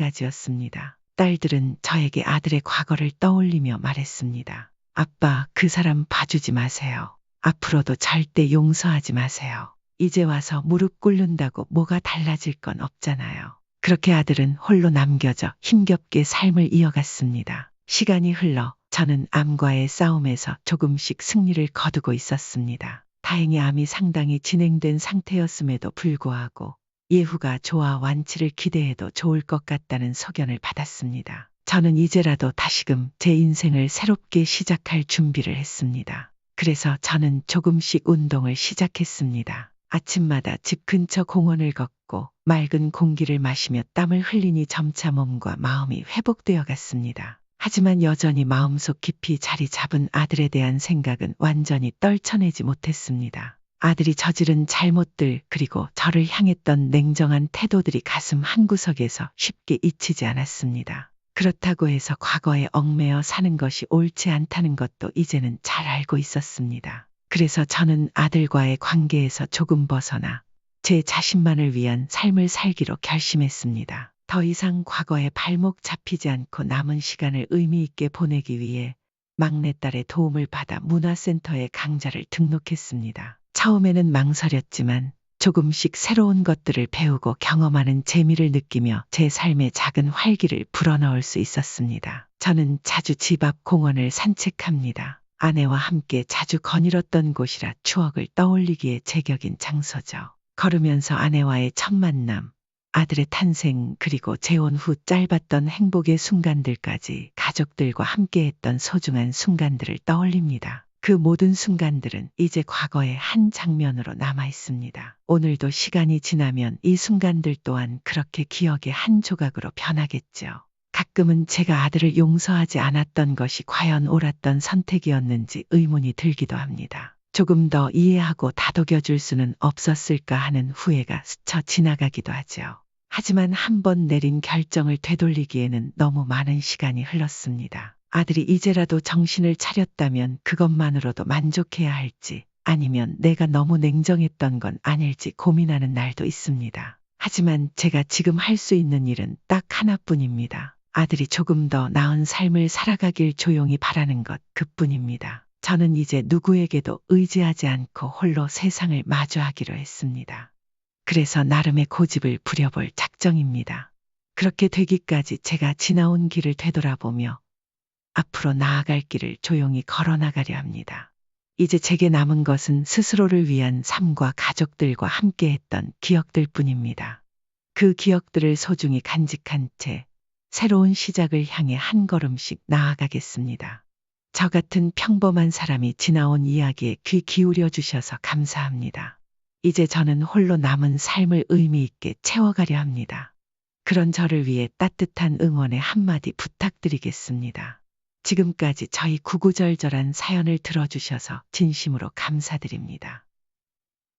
마찬가지였습니다. 딸들은 저에게 아들의 과거를 떠올리며 말했습니다. 아빠, 그 사람 봐주지 마세요. 앞으로도 절대 용서하지 마세요. 이제 와서 무릎 꿇는다고 뭐가 달라질 건 없잖아요. 그렇게 아들은 홀로 남겨져 힘겹게 삶을 이어갔습니다. 시간이 흘러 저는 암과의 싸움에서 조금씩 승리를 거두고 있었습니다. 다행히 암이 상당히 진행된 상태였음에도 불구하고 예후가 좋아 완치를 기대해도 좋을 것 같다는 소견을 받았습니다. 저는 이제라도 다시금 제 인생을 새롭게 시작할 준비를 했습니다. 그래서 저는 조금씩 운동을 시작했습니다. 아침마다 집 근처 공원을 걷고 맑은 공기를 마시며 땀을 흘리니 점차 몸과 마음이 회복되어 갔습니다. 하지만 여전히 마음속 깊이 자리 잡은 아들에 대한 생각은 완전히 떨쳐내지 못했습니다. 아들이 저지른 잘못들 그리고 저를 향했던 냉정한 태도들이 가슴 한구석에서 쉽게 잊히지 않았습니다. 그렇다고 해서 과거에 얽매여 사는 것이 옳지 않다는 것도 이제는 잘 알고 있었습니다. 그래서 저는 아들과의 관계에서 조금 벗어나 제 자신만을 위한 삶을 살기로 결심했습니다. 더 이상 과거에 발목 잡히지 않고 남은 시간을 의미 있게 보내기 위해 막내딸의 도움을 받아 문화센터에 강좌를 등록했습니다. 처음에는 망설였지만 조금씩 새로운 것들을 배우고 경험하는 재미를 느끼며 제 삶의 작은 활기를 불어넣을 수 있었습니다. 저는 자주 집 앞 공원을 산책합니다. 아내와 함께 자주 거닐었던 곳이라 추억을 떠올리기에 제격인 장소죠. 걸으면서 아내와의 첫 만남, 아들의 탄생, 그리고 재혼 후 짧았던 행복의 순간들까지 가족들과 함께했던 소중한 순간들을 떠올립니다. 그 모든 순간들은 이제 과거의 한 장면으로 남아 있습니다. 오늘도 시간이 지나면 이 순간들 또한 그렇게 기억의 한 조각으로 변하겠죠. 가끔은 제가 아들을 용서하지 않았던 것이 과연 옳았던 선택이었는지 의문이 들기도 합니다. 조금 더 이해하고 다독여줄 수는 없었을까 하는 후회가 스쳐 지나가기도 하죠. 하지만 한 번 내린 결정을 되돌리기에는 너무 많은 시간이 흘렀습니다. 아들이 이제라도 정신을 차렸다면 그것만으로도 만족해야 할지, 아니면 내가 너무 냉정했던 건 아닐지 고민하는 날도 있습니다. 하지만 제가 지금 할 수 있는 일은 딱 하나뿐입니다. 아들이 조금 더 나은 삶을 살아가길 조용히 바라는 것, 그뿐입니다. 저는 이제 누구에게도 의지하지 않고 홀로 세상을 마주하기로 했습니다. 그래서 나름의 고집을 부려볼 작정입니다. 그렇게 되기까지 제가 지나온 길을 되돌아보며 앞으로 나아갈 길을 조용히 걸어나가려 합니다. 이제 제게 남은 것은 스스로를 위한 삶과 가족들과 함께했던 기억들 뿐입니다. 그 기억들을 소중히 간직한 채 새로운 시작을 향해 한 걸음씩 나아가겠습니다. 저 같은 평범한 사람이 지나온 이야기에 귀 기울여 주셔서 감사합니다. 이제 저는 홀로 남은 삶을 의미 있게 채워가려 합니다. 그런 저를 위해 따뜻한 응원의 한마디 부탁드리겠습니다. 지금까지 저희 구구절절한 사연을 들어주셔서 진심으로 감사드립니다.